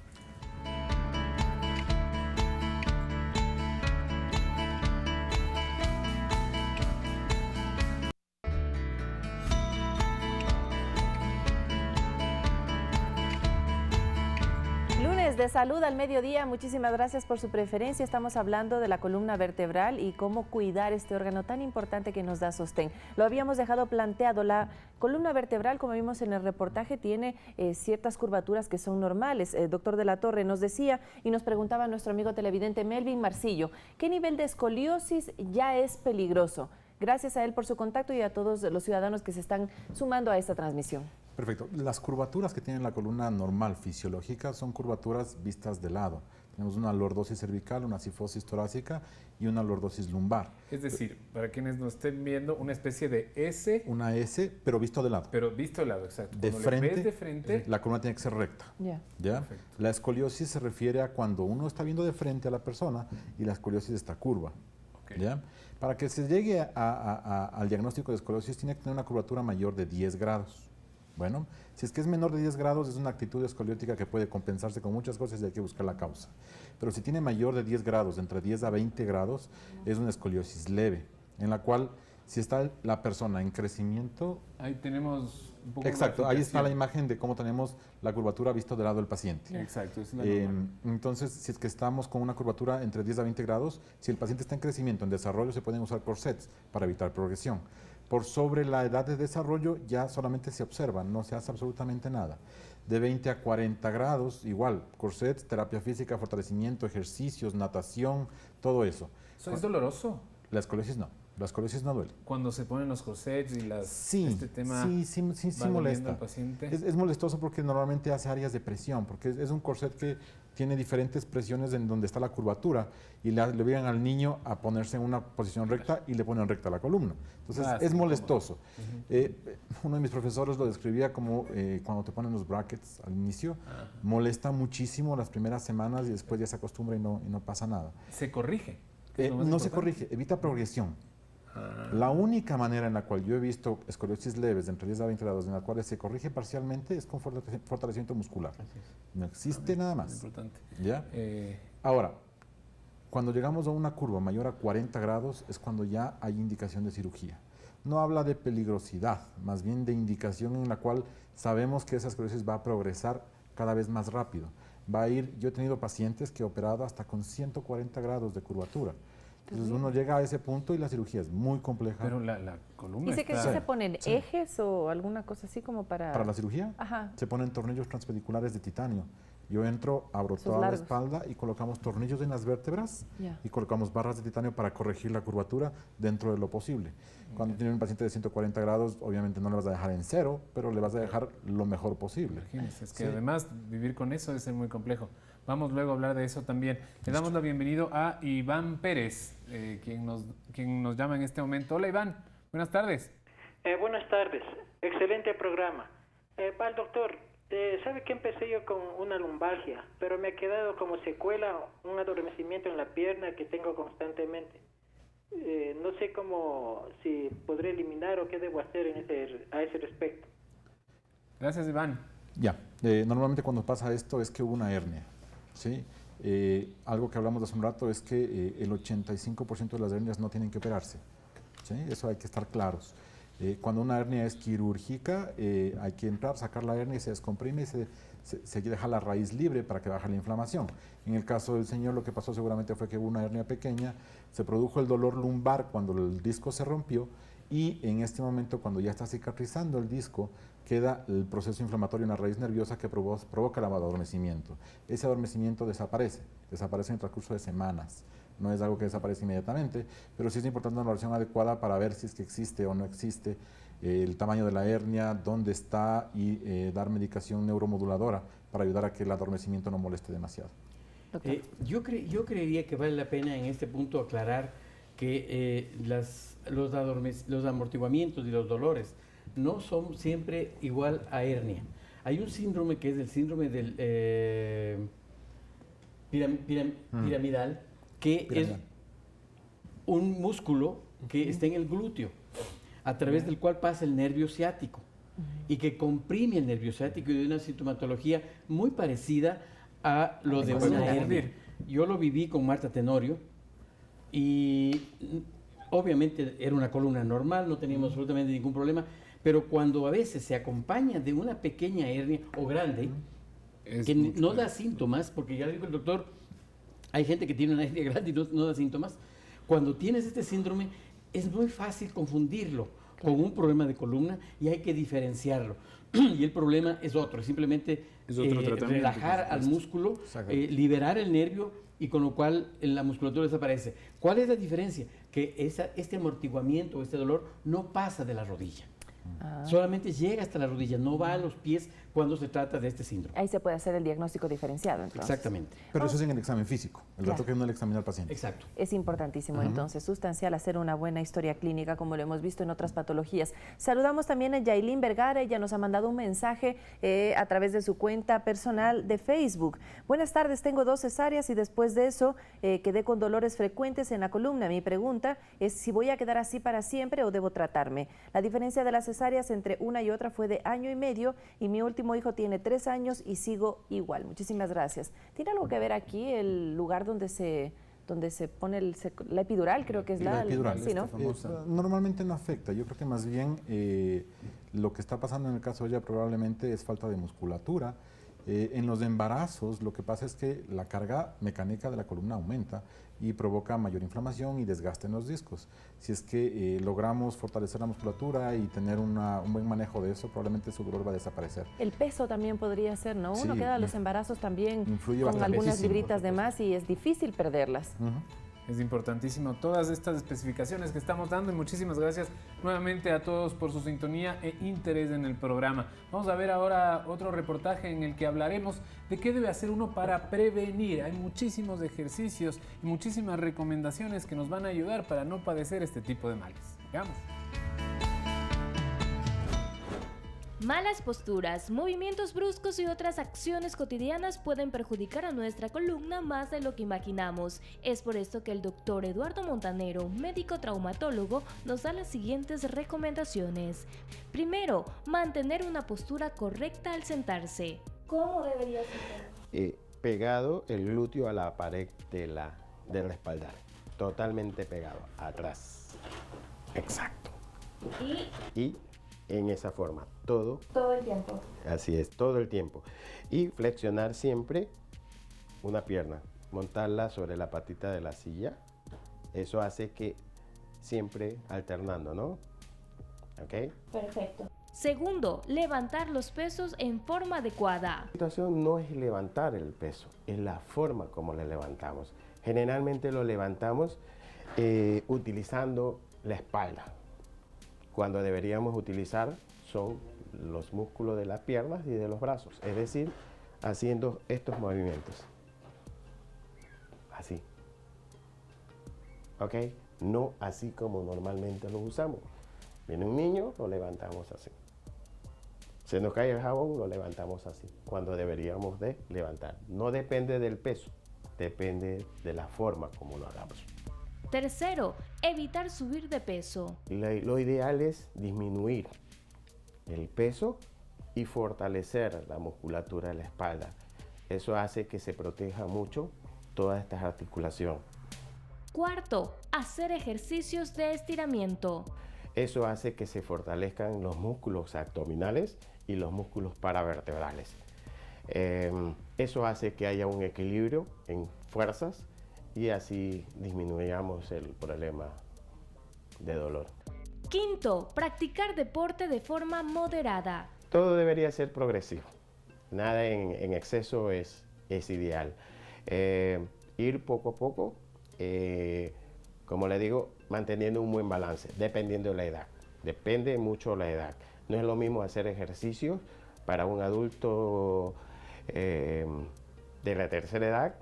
De salud al mediodía, muchísimas gracias por su preferencia. Estamos hablando de la columna vertebral y cómo cuidar este órgano tan importante que nos da sostén. Lo habíamos dejado planteado. La columna vertebral, como vimos en el reportaje, tiene ciertas curvaturas que son normales. Doctor de la Torre nos decía y nos preguntaba nuestro amigo televidente Melvin Marcillo, ¿qué nivel de escoliosis ya es peligroso? Gracias a él por su contacto y a todos los ciudadanos que se están sumando a esta transmisión. Perfecto. Las curvaturas que tiene la columna normal fisiológica son curvaturas vistas de lado. Tenemos una lordosis cervical, una cifosis torácica y una lordosis lumbar. Es decir, para quienes nos estén viendo, una especie de S. Una S, pero visto de lado. Pero visto de lado, exacto. De Cuando frente, le ves de frente, la columna tiene que ser recta. ¿Ya? La escoliosis se refiere a cuando uno está viendo de frente a la persona y la escoliosis está curva. ¿Ya? Para que se llegue al diagnóstico de escoliosis tiene que tener una curvatura mayor de 10 grados. Bueno, si es que es menor de 10 grados es una actitud escoliótica que puede compensarse con muchas cosas y hay que buscar la causa. Pero si tiene mayor de 10 grados, entre 10 a 20 grados, es una escoliosis leve, en la cual si está la persona en crecimiento... Ahí tenemos un poco. Exacto, ahí está la imagen de cómo tenemos la curvatura visto del lado del paciente. Exacto, es la entonces, si es que estamos con una curvatura entre 10 a 20 grados, si el paciente está en crecimiento, en desarrollo, se pueden usar corsets para evitar progresión. Por sobre la edad de desarrollo ya solamente se observa, no se hace absolutamente nada. De 20 a 40 grados, igual, corsets, terapia física, fortalecimiento, ejercicios, natación, todo eso. ¿Eso es doloroso? La escoliosis no. La escoliosis no duele. Cuando se ponen los corsets y este tema sí molesta. Al paciente. Es molestoso porque normalmente hace áreas de presión, porque es un corset que tiene diferentes presiones en donde está la curvatura y le obligan al niño a ponerse en una posición recta y le ponen recta la columna. Entonces es molestoso. Uno de mis profesores lo describía como cuando te ponen los brackets al inicio, molesta muchísimo las primeras semanas y después ya se acostumbra y no pasa nada. ¿Se corrige? No se corrige, evita progresión. La única manera en la cual yo he visto escoliosis leves de entre 10 a 20 grados en la cual se corrige parcialmente es con fortalecimiento muscular. No existe nada más. Importante. ¿Ya? Ahora, cuando llegamos a una curva mayor a 40 grados es cuando ya hay indicación de cirugía. No habla de peligrosidad, más bien de indicación en la cual sabemos que esa escoliosis va a progresar cada vez más rápido. Yo he tenido pacientes que he operado hasta con 140 grados de curvatura. Entonces uno llega a ese punto y la cirugía es muy compleja. Pero la columna ¿Dice que se ponen ejes o alguna cosa así como para...? ¿Para la cirugía? Ajá. Se ponen tornillos transpediculares de titanio. Yo entro, abro toda la espalda y colocamos tornillos en las vértebras y colocamos barras de titanio para corregir la curvatura dentro de lo posible. Cuando tiene un paciente de 140 grados, obviamente no le vas a dejar en cero, pero le vas a dejar lo mejor posible. Imagínense, es que además vivir con eso debe ser muy complejo. Vamos luego a hablar de eso también. Le damos la bienvenida a Iván Pérez, quien nos llama en este momento. Hola Iván, buenas tardes. Buenas tardes, excelente programa. Para el doctor, sabe que empecé yo con una lumbalgia, pero me ha quedado como secuela un adormecimiento en la pierna que tengo constantemente. No sé si podré eliminar o qué debo hacer a ese respecto. Gracias Iván. Ya, normalmente cuando pasa esto es que hubo una hernia. ¿Sí? Algo que hablamos hace un rato es que el 85% de las hernias no tienen que operarse. ¿Sí? Eso hay que estar claros. Cuando una hernia es quirúrgica, hay que entrar, sacar la hernia y se descomprime y se deja la raíz libre para que baje la inflamación. En el caso del señor lo que pasó seguramente fue que hubo una hernia pequeña, se produjo el dolor lumbar cuando el disco se rompió y en este momento cuando ya está cicatrizando el disco, queda el proceso inflamatorio en la raíz nerviosa que provoca el adormecimiento. Ese adormecimiento desaparece en el transcurso de semanas. No es algo que desaparece inmediatamente, pero sí es importante una evaluación adecuada para ver si es que existe o no existe el tamaño de la hernia, dónde está y dar medicación neuromoduladora para ayudar a que el adormecimiento no moleste demasiado. Yo creería que vale la pena en este punto aclarar que los amortiguamientos y los dolores no son siempre igual a hernia. Hay un síndrome que es el síndrome del piramidal, que es un músculo que está en el glúteo, a través del cual pasa el nervio ciático y que comprime el nervio ciático y de una sintomatología muy parecida a lo de una hernia. Yo lo viví con Marta Tenorio y obviamente era una columna normal, no teníamos absolutamente ningún problema, pero cuando a veces se acompaña de una pequeña hernia o grande, que no da síntomas, porque ya le dijo el doctor, hay gente que tiene una hernia grande y no da síntomas. Cuando tienes este síndrome es muy fácil confundirlo con un problema de columna y hay que diferenciarlo. Y el problema es otro, simplemente relajar al músculo, liberar el nervio y con lo cual la musculatura desaparece. ¿Cuál es la diferencia? Que este amortiguamiento, este dolor no pasa de la rodilla. Solamente llega hasta la rodilla, no va a los pies cuando se trata de este síndrome. Ahí se puede hacer el diagnóstico diferenciado, entonces. Exactamente. Pero eso es en el examen físico, el dato que uno le examina al paciente. Exacto. Es importantísimo, entonces, sustancial, hacer una buena historia clínica, como lo hemos visto en otras patologías. Saludamos también a Yailin Vergara, ella nos ha mandado un mensaje a través de su cuenta personal de Facebook. Buenas tardes, tengo 2 cesáreas y después de eso quedé con dolores frecuentes en la columna. Mi pregunta es si voy a quedar así para siempre o debo tratarme. La diferencia de las cesáreas entre una y otra fue de 1 año y medio y mi último hijo tiene 3 años y sigo igual. Muchísimas gracias. ¿Tiene algo que ver aquí el lugar donde se pone la epidural? Creo que es la epidural. Sí, ¿no? Normalmente no afecta. Yo creo que más bien lo que está pasando en el caso de ella probablemente es falta de musculatura. En los embarazos lo que pasa es que la carga mecánica de la columna aumenta y provoca mayor inflamación y desgaste en los discos. Si es que logramos fortalecer la musculatura y tener un buen manejo de eso, probablemente su dolor va a desaparecer. El peso también podría ser, ¿no? Uno Sí, queda a los embarazos también influye con algunas bastantísimo, libritas de más y es difícil perderlas. Es importantísimo todas estas especificaciones que estamos dando y muchísimas gracias nuevamente a todos por su sintonía e interés en el programa. Vamos a ver ahora otro reportaje en el que hablaremos de qué debe hacer uno para prevenir. Hay muchísimos ejercicios y muchísimas recomendaciones que nos van a ayudar para no padecer este tipo de males. Veamos. Malas posturas, movimientos bruscos y otras acciones cotidianas pueden perjudicar a nuestra columna más de lo que imaginamos. Es por esto que el doctor Eduardo Montanero, médico traumatólogo, nos da las siguientes recomendaciones. Primero, mantener una postura correcta al sentarse. ¿Cómo debería sentarse? Pegado el glúteo a la pared de la espalda. Totalmente pegado, atrás. Exacto. Y en esa forma, todo el tiempo. Así es, todo el tiempo. Y flexionar siempre una pierna, montarla sobre la patita de la silla. Eso hace que siempre alternando, ¿no? ¿Ok? Perfecto. Segundo, levantar los pesos en forma adecuada. La situación no es levantar el peso, es la forma como le levantamos. Generalmente lo levantamos utilizando la espalda. Cuando deberíamos utilizar son los músculos de las piernas y de los brazos, es decir, haciendo estos movimientos. Así. ¿Ok? No así como normalmente lo usamos. Viene un niño, lo levantamos así. Se nos cae el jabón, lo levantamos así, cuando deberíamos de levantar. No depende del peso, depende de la forma como lo hagamos. Tercero, evitar subir de peso. Lo ideal es disminuir el peso y fortalecer la musculatura de la espalda. Eso hace que se proteja mucho todas estas articulaciones. Cuarto, hacer ejercicios de estiramiento. Eso hace que se fortalezcan los músculos abdominales y los músculos paravertebrales. Eso hace que haya un equilibrio en fuerzas y así disminuyamos el problema de dolor. Quinto, practicar deporte de forma moderada. Todo debería ser progresivo. Nada en exceso es ideal. Ir poco a poco, como le digo, manteniendo un buen balance, dependiendo de la edad. depende mucho la edad. No es lo mismo hacer ejercicio para un adulto de la tercera edad,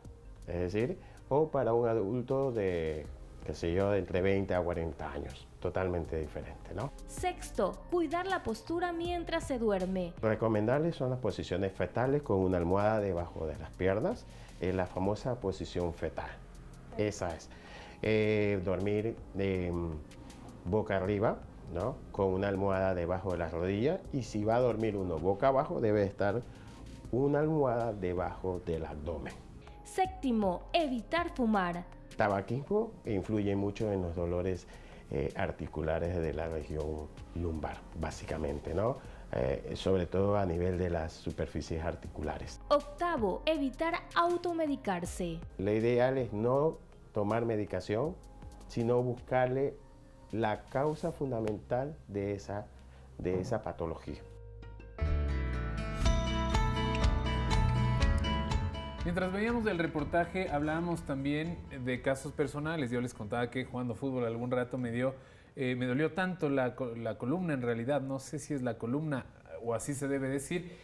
es decir, o para un adulto de, qué sé yo, de entre 20 a 40 años. Totalmente diferente, ¿no? Sexto, cuidar la postura mientras se duerme. Recomendables son las posiciones fetales con una almohada debajo de las piernas, la famosa posición fetal. Esa es. Dormir boca arriba, ¿no? Con una almohada debajo de las rodillas, y si va a dormir uno boca abajo, debe estar una almohada debajo del abdomen. Séptimo, evitar fumar. Tabaquismo influye mucho en los dolores articulares de la región lumbar, básicamente, ¿no? Sobre todo a nivel de las superficies articulares. Octavo, evitar automedicarse. Lo ideal es no tomar medicación, sino buscarle la causa fundamental de esa patología. Mientras veíamos el reportaje, hablábamos también de casos personales. Yo les contaba que jugando fútbol algún rato me dolió tanto la columna, en realidad, no sé si es la columna o así se debe decir,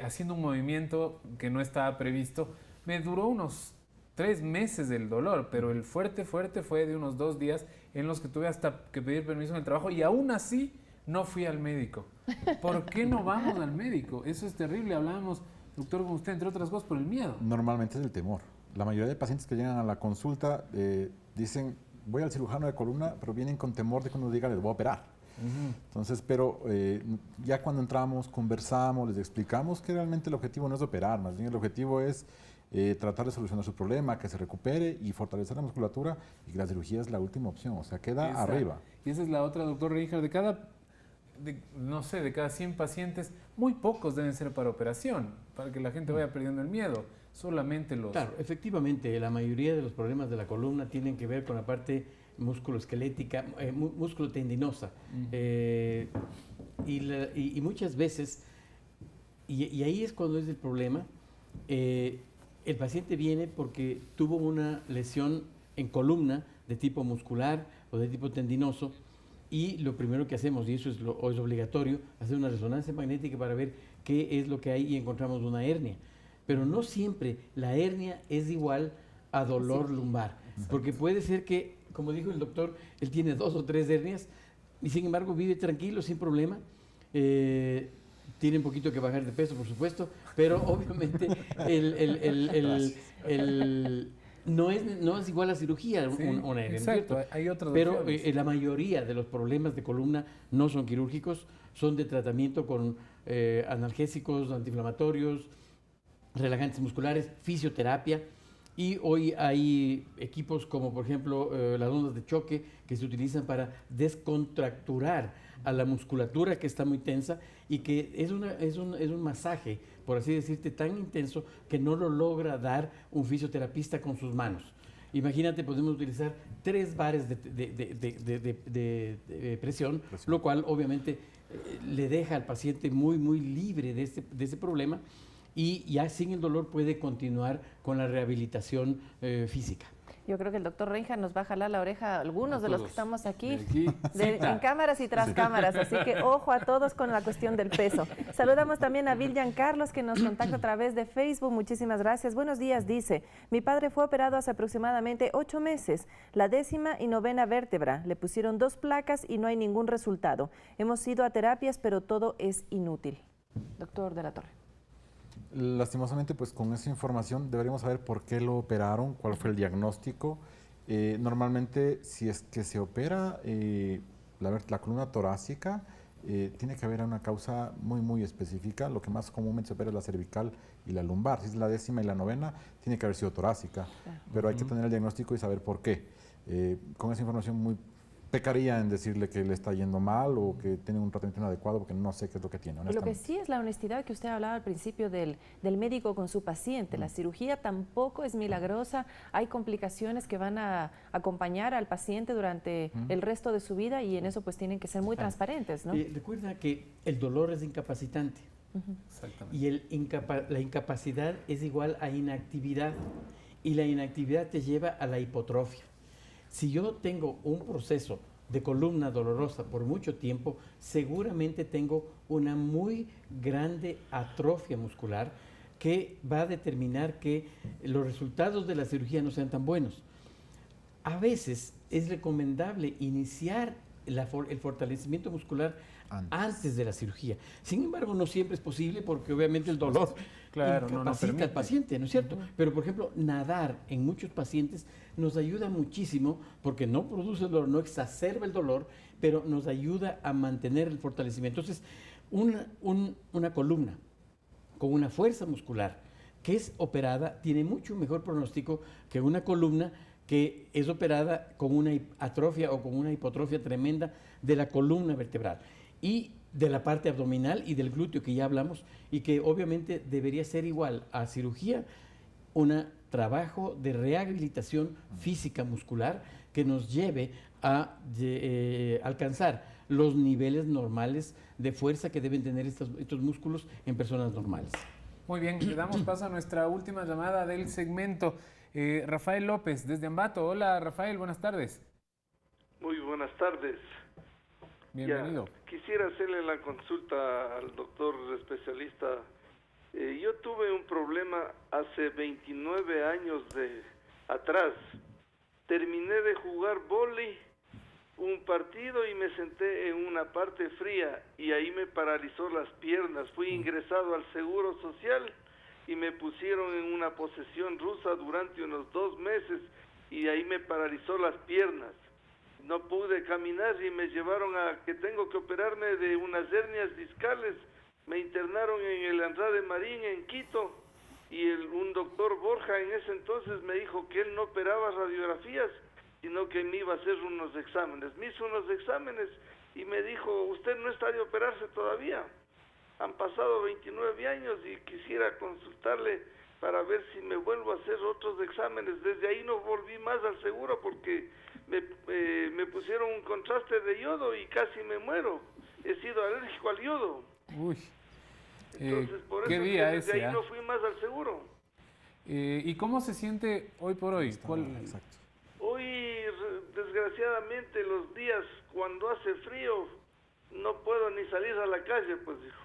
haciendo un movimiento que no estaba previsto. Me duró unos 3 meses el dolor, pero el fuerte fue de unos 2 días en los que tuve hasta que pedir permiso en el trabajo, y aún así no fui al médico. ¿Por qué no vamos al médico? Eso es terrible. Hablábamos, doctor, con usted, entre otras cosas, por el miedo. Normalmente es el temor. La mayoría de pacientes que llegan a la consulta dicen, voy al cirujano de columna, pero vienen con temor de que uno diga, les voy a operar. Entonces, pero ya cuando entramos, conversamos, les explicamos que realmente el objetivo no es operar, más bien el objetivo es tratar de solucionar su problema, que se recupere y fortalecer la musculatura, y que la cirugía es la última opción, o sea, queda arriba. Y esa es la otra, doctor Reinhardt, de cada 100 pacientes, muy pocos deben ser para operación, para que la gente vaya perdiendo el miedo. Solamente los... Claro, efectivamente, la mayoría de los problemas de la columna tienen que ver con la parte musculoesquelética, músculo-tendinosa. Y muchas veces, y ahí es cuando es el problema, el paciente viene porque tuvo una lesión en columna de tipo muscular o de tipo tendinoso, y lo primero que hacemos, y eso es obligatorio, hacer una resonancia magnética para ver qué es lo que hay, y encontramos una hernia. Pero no siempre la hernia es igual a dolor lumbar, porque puede ser que, como dijo el doctor, él tiene 2 o 3 hernias y sin embargo vive tranquilo, sin problema. Tiene un poquito que bajar de peso, por supuesto, pero obviamente no es igual a cirugía, una hernia. Exacto, hay otras pero opciones. La mayoría de los problemas de columna no son quirúrgicos, son de tratamiento con analgésicos, antiinflamatorios, relajantes musculares, fisioterapia. Y hoy hay equipos como, por ejemplo, las ondas de choque, que se utilizan para descontracturar a la musculatura que está muy tensa, y que es un masaje, por así decirte, tan intenso que no lo logra dar un fisioterapista con sus manos. Imagínate, podemos utilizar 3 bares de presión, lo cual obviamente le deja al paciente muy, muy libre de ese problema, y ya sin el dolor puede continuar con la rehabilitación física. Yo creo que el doctor Reinhardt nos va a jalar la oreja a algunos de los que estamos aquí, en cámaras y tras cámaras, así que ojo a todos con la cuestión del peso. Saludamos también a Viljan Carlos, que nos contacta a través de Facebook. Muchísimas gracias. Buenos días, dice, mi padre fue operado hace aproximadamente 8 meses, la 10ª y 9ª vértebra, le pusieron 2 placas y no hay ningún resultado. Hemos ido a terapias, pero todo es inútil. Doctor de la Torre. Lastimosamente, pues con esa información deberíamos saber por qué lo operaron, cuál fue el diagnóstico. Normalmente, si es que se opera la columna torácica, tiene que haber una causa muy, muy específica. Lo que más comúnmente se opera es la cervical y la lumbar. Si es la 10ª y la 9ª, tiene que haber sido torácica. Pero hay que tener el diagnóstico y saber por qué. Con esa información pecaría en decirle que le está yendo mal o que tiene un tratamiento inadecuado, porque no sé qué es lo que tiene. Lo que sí es la honestidad que usted hablaba al principio del médico con su paciente. La cirugía tampoco es milagrosa, hay complicaciones que van a acompañar al paciente durante el resto de su vida, y en eso pues tienen que ser muy transparentes, ¿no? Recuerda que el dolor es incapacitante. Exactamente. Y la incapacidad es igual a inactividad, y la inactividad te lleva a la hipotrofia. Si yo tengo un proceso de columna dolorosa por mucho tiempo, seguramente tengo una muy grande atrofia muscular que va a determinar que los resultados de la cirugía no sean tan buenos. A veces es recomendable iniciar el fortalecimiento muscular antes de la cirugía. Sin embargo, no siempre es posible porque obviamente el dolor incapacita al paciente, ¿no es cierto? Pero, por ejemplo, nadar en muchos pacientes nos ayuda muchísimo porque no produce dolor, no exacerba el dolor, pero nos ayuda a mantener el fortalecimiento. Entonces, una columna con una fuerza muscular que es operada tiene mucho mejor pronóstico que una columna que es operada con una atrofia o con una hipotrofia tremenda de la columna vertebral y de la parte abdominal y del glúteo que ya hablamos, y que obviamente debería ser igual a cirugía, un trabajo de rehabilitación física muscular que nos lleve a alcanzar los niveles normales de fuerza que deben tener estos músculos en personas normales. Muy bien, le damos paso a nuestra última llamada del segmento. Rafael López, desde Ambato. Hola, Rafael, buenas tardes. Muy buenas tardes. Bienvenido. Quisiera hacerle la consulta al doctor especialista. Yo tuve un problema hace 29 años atrás. Terminé de jugar vóley un partido y me senté en una parte fría y ahí me paralizó las piernas. Fui ingresado al Seguro Social y me pusieron en una posesión rusa durante unos 2 meses y ahí me paralizó las piernas. No pude caminar y me llevaron a que tengo que operarme de unas hernias discales. Me internaron en el Andrade Marín en Quito y un doctor Borja en ese entonces me dijo que él no operaba radiografías, sino que me iba a hacer unos exámenes. Me hizo unos exámenes y me dijo, usted no está de operarse todavía. Han pasado 29 años y quisiera consultarle para ver si me vuelvo a hacer otros exámenes. Desde ahí no volví más al seguro porque me pusieron un contraste de yodo y casi me muero. He sido alérgico al yodo. Uy. Entonces, por ¿qué eso día desde ese, ahí no fui más al seguro. ¿Y cómo se siente hoy por hoy? Exacto. Hoy, desgraciadamente, los días cuando hace frío, no puedo ni salir a la calle, pues, hijo.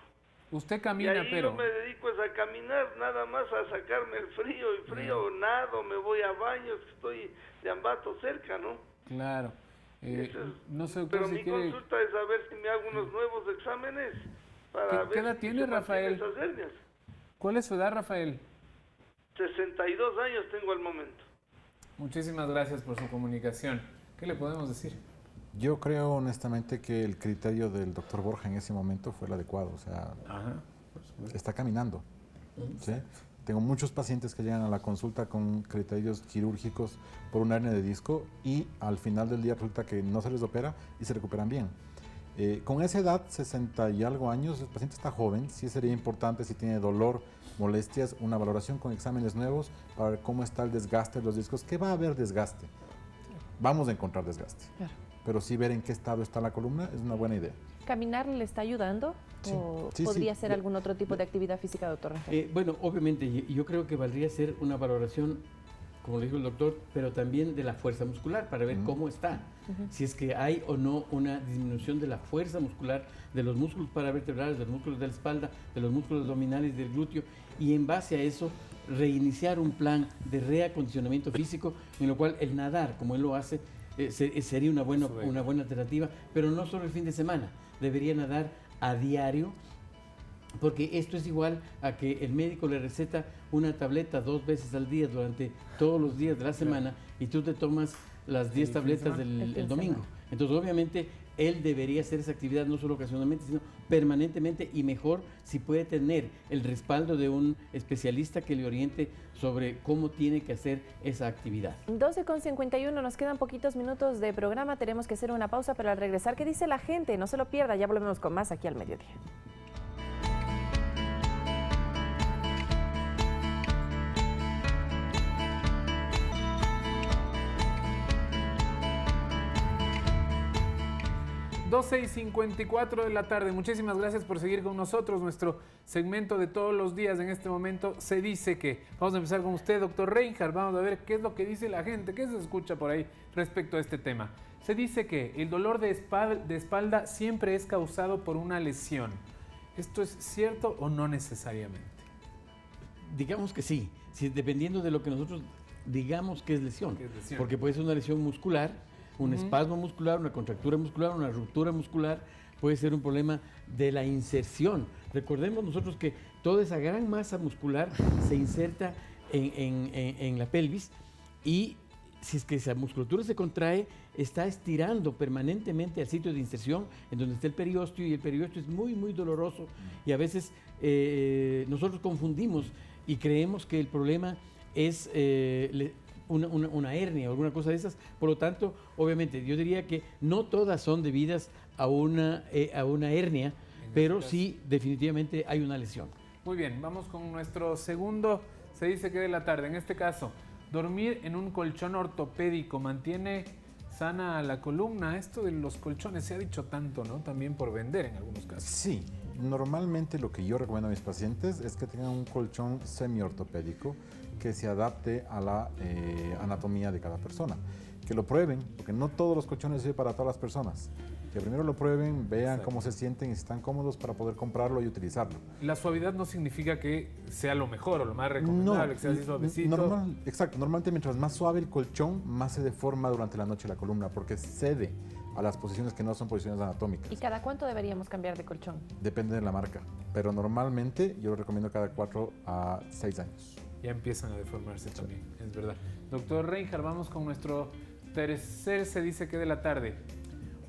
Usted camina, y ahí pero... yo me dedico a caminar, nada más a sacarme el frío, nado, me voy a baños, estoy de Ambato cerca, ¿no? Claro. No sé, pero si mi quiere... consulta es a ver si me hago unos nuevos exámenes para ver ¿Qué edad si tiene, se Rafael? mantienen esas hernias. ¿Cuál es su edad, Rafael? 62 años tengo al momento. Muchísimas gracias por su comunicación. ¿Qué le podemos decir? Yo creo honestamente que el criterio del doctor Borja en ese momento fue el adecuado, o sea, está caminando. ¿Sí? Tengo muchos pacientes que llegan a la consulta con criterios quirúrgicos por una hernia de disco y al final del día resulta que no se les opera y se recuperan bien. Con esa edad, 60 y algo años, el paciente está joven, sí sería importante si tiene dolor, molestias, una valoración con exámenes nuevos para ver cómo está el desgaste de los discos, que va a haber desgaste. Vamos a encontrar desgaste. Claro. Pero sí ver en qué estado está la columna es una buena idea. ¿Caminar le está ayudando? Sí. ¿O Sí, podría sí. ser algún otro tipo de actividad física, doctor Rafael? Bueno, obviamente, yo creo que valdría hacer una valoración, como le dijo el doctor, pero también de la fuerza muscular para ver cómo está. Si es que hay o no una disminución de la fuerza muscular de los músculos paravertebrales, de los músculos de la espalda, de los músculos abdominales, del glúteo, y en base a eso reiniciar un plan de reacondicionamiento físico, en lo cual el nadar, como él lo hace, sería una buena alternativa, pero no solo el fin de semana, debería nadar a diario, porque esto es igual a que el médico le receta una tableta 2 veces al día durante todos los días de la semana y tú te tomas las 10 tabletas el domingo. Entonces, obviamente, él debería hacer esa actividad no solo ocasionalmente, sino permanentemente, y mejor si puede tener el respaldo de un especialista que le oriente sobre cómo tiene que hacer esa actividad. 12:51, nos quedan poquitos minutos de programa, tenemos que hacer una pausa, pero al regresar, ¿qué dice la gente? No se lo pierda, ya volvemos con más aquí al mediodía. 12:54 de la tarde. Muchísimas gracias por seguir con nosotros. Nuestro segmento de todos los días en este momento se dice que. Vamos a empezar con usted, doctor Reinhardt. Vamos a ver qué es lo que dice la gente, qué se escucha por ahí respecto a este tema. Se dice que el dolor de espalda siempre es causado por una lesión. ¿Esto es cierto o no necesariamente? Digamos que sí, dependiendo de lo que nosotros digamos que es lesión. Porque puede ser una lesión muscular, un espasmo muscular, una contractura muscular, una ruptura muscular, puede ser un problema de la inserción. Recordemos nosotros que toda esa gran masa muscular se inserta en la pelvis y si es que esa musculatura se contrae, está estirando permanentemente al sitio de inserción en donde está el periósteo, y el periósteo es muy, muy doloroso, y a veces nosotros confundimos y creemos que el problema es una hernia o alguna cosa de esas. Por lo tanto, obviamente, yo diría que no todas son debidas a una hernia, pero sí definitivamente hay una lesión. Muy bien, vamos con nuestro segundo, se dice que de la tarde. En este caso, dormir en un colchón ortopédico mantiene sana la columna. Esto de los colchones se ha dicho tanto, ¿no? También por vender en algunos casos. Sí, normalmente lo que yo recomiendo a mis pacientes es que tengan un colchón semiortopédico que se adapte a la anatomía de cada persona. Que lo prueben, porque no todos los colchones sirven para todas las personas. Que primero lo prueben, vean cómo se sienten y si están cómodos para poder comprarlo y utilizarlo. La suavidad no significa que sea lo mejor o lo más recomendable, que sea así suavecito. Exacto, normalmente mientras más suave el colchón, más se deforma durante la noche la columna, porque cede a las posiciones que no son posiciones anatómicas. ¿Y cada cuánto deberíamos cambiar de colchón? Depende de la marca, pero normalmente yo lo recomiendo cada 4 a 6 años. Ya empiezan a deformarse también, es verdad. Doctor Reinhardt, vamos con nuestro tercer se dice que de la tarde.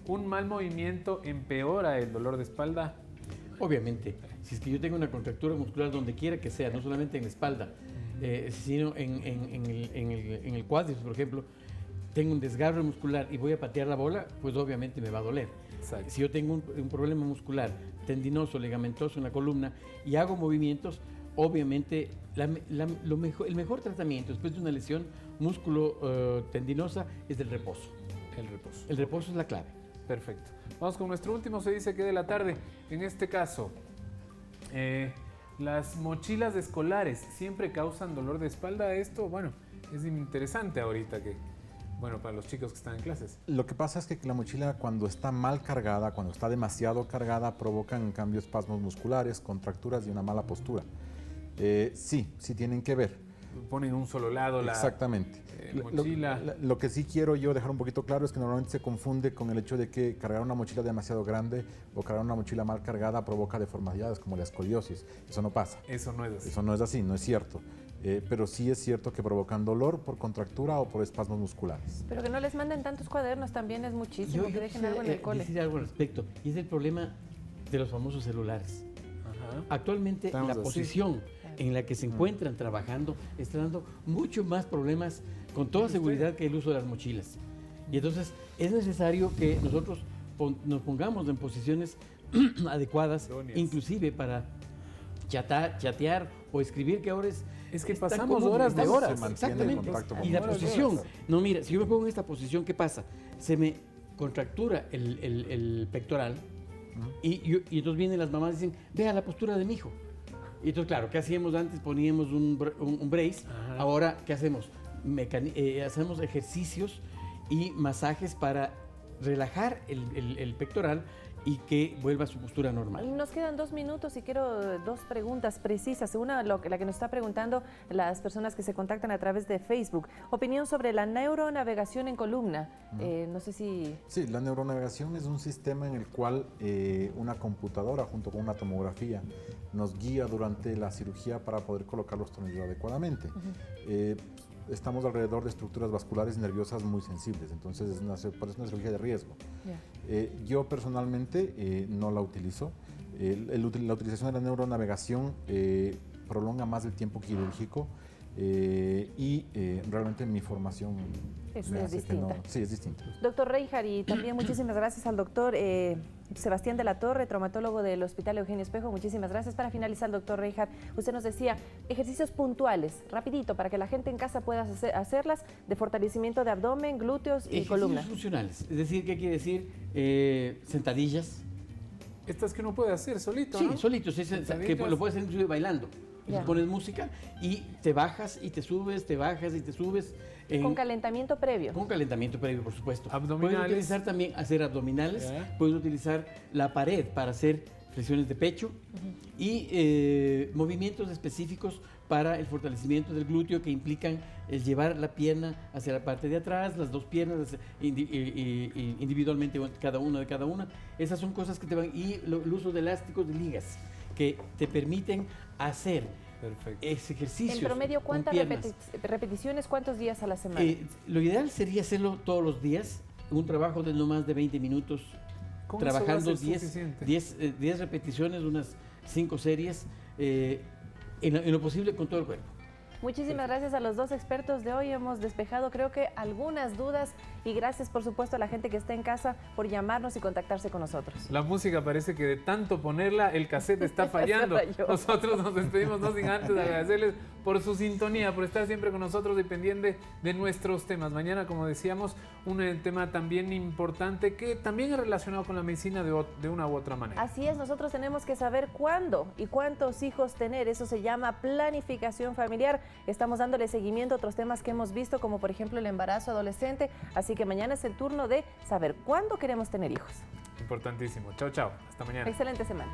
¿Un mal movimiento empeora el dolor de espalda? Obviamente, si es que yo tengo una contractura muscular donde quiera que sea, no solamente en la espalda, sino en el cuádriceps, por ejemplo, tengo un desgarro muscular y voy a patear la bola, pues obviamente me va a doler. Exacto. Si yo tengo un problema muscular, tendinoso, ligamentoso en la columna y hago movimientos, obviamente el mejor tratamiento después de una lesión músculo-tendinosa es el reposo. El reposo. El reposo es la clave. Perfecto. Vamos con nuestro último, se dice que de la tarde. En este caso, las mochilas escolares siempre causan dolor de espalda. Esto, bueno, es interesante ahorita que, bueno, para los chicos que están en clases. Lo que pasa es que la mochila cuando está mal cargada, cuando está demasiado cargada, provocan en cambio espasmos musculares, contracturas y una mala postura. Sí tienen que ver. Ponen un solo lado la mochila. Lo que sí quiero yo dejar un poquito claro es que normalmente se confunde con el hecho de que cargar una mochila demasiado grande o cargar una mochila mal cargada provoca deformidades como la escoliosis. Eso no pasa. Eso no es así. Eso no es así, no es cierto. Pero sí es cierto que provocan dolor por contractura o por espasmos musculares. Pero que no les manden tantos cuadernos también es muchísimo, que dejen algo en el cole. Decir algo al respecto, y es el problema de los famosos celulares. Ajá. Actualmente Estamos la posición en la que se encuentran trabajando está dando mucho más problemas con toda seguridad que el uso de las mochilas. Y entonces es necesario que nosotros nos pongamos en posiciones adecuadas, inclusive para chatear o escribir, que ahora es que pasamos horas de horas. Exactamente. Y la posición. No, mira, si yo me pongo en esta posición, ¿qué pasa? Se me contractura el pectoral y entonces vienen las mamás y dicen, vea la postura de mi hijo. Y entonces, claro, ¿qué hacíamos antes? Poníamos un brace. Ajá. Ahora, ¿qué hacemos? Hacemos ejercicios y masajes para relajar el pectoral y que vuelva a su postura normal. Nos quedan 2 minutos y quiero 2 preguntas precisas. Una, la que nos está preguntando las personas que se contactan a través de Facebook. Opinión sobre la neuronavegación en columna. No sé si... Sí, la neuronavegación es un sistema en el cual una computadora junto con una tomografía nos guía durante la cirugía para poder colocar los tornillos adecuadamente. Estamos alrededor de estructuras vasculares y nerviosas muy sensibles, entonces parece una cirugía de riesgo. Yo personalmente no la utilizo. La utilización de la neuronavegación prolonga más el tiempo quirúrgico y realmente mi formación es distinta. Sí, es distinta. Doctor Reinhardt, y también muchísimas gracias al doctor Sebastián de la Torre, traumatólogo del Hospital Eugenio Espejo. Muchísimas gracias. Para finalizar, doctor Reinhardt, usted nos decía ejercicios puntuales, rapidito, para que la gente en casa pueda hacerlas, de fortalecimiento de abdomen, glúteos y columna. Funcionales, es decir, ¿qué quiere decir? Sentadillas. Estas que uno puede hacer solito, Sí, ¿no? solito, que lo puedes hacer inclusive bailando. Ya. Pones música y te bajas y te subes, te bajas y te subes. Con calentamiento previo. Con calentamiento previo, por supuesto. Abdominales. Puedes utilizar también hacer abdominales, puedes utilizar la pared para hacer flexiones de pecho y movimientos específicos para el fortalecimiento del glúteo que implican el llevar la pierna hacia la parte de atrás, las dos piernas individualmente, cada una de cada una. Esas son cosas que te van... Y el uso de elásticos de ligas que te permiten hacer ese ejercicio. En promedio, ¿cuántas repeticiones, cuántos días a la semana? Lo ideal sería hacerlo todos los días, un trabajo de no más de 20 minutos, trabajando 10 repeticiones, unas 5 series, en lo posible con todo el cuerpo. Muchísimas gracias a los dos expertos de hoy. Hemos despejado, creo que, algunas dudas, y gracias, por supuesto, a la gente que está en casa por llamarnos y contactarse con nosotros. La música parece que de tanto ponerla, el cassette está fallando. Nosotros nos despedimos, no sin antes agradecerles por su sintonía, por estar siempre con nosotros y pendiente de nuestros temas. Mañana, como decíamos, un tema también importante que también es relacionado con la medicina de una u otra manera. Así es, nosotros tenemos que saber cuándo y cuántos hijos tener. Eso se llama planificación familiar. Estamos dándole seguimiento a otros temas que hemos visto, como por ejemplo el embarazo adolescente. Así que mañana es el turno de saber cuándo queremos tener hijos. Importantísimo. Chao, chao. Hasta mañana. Excelente semana.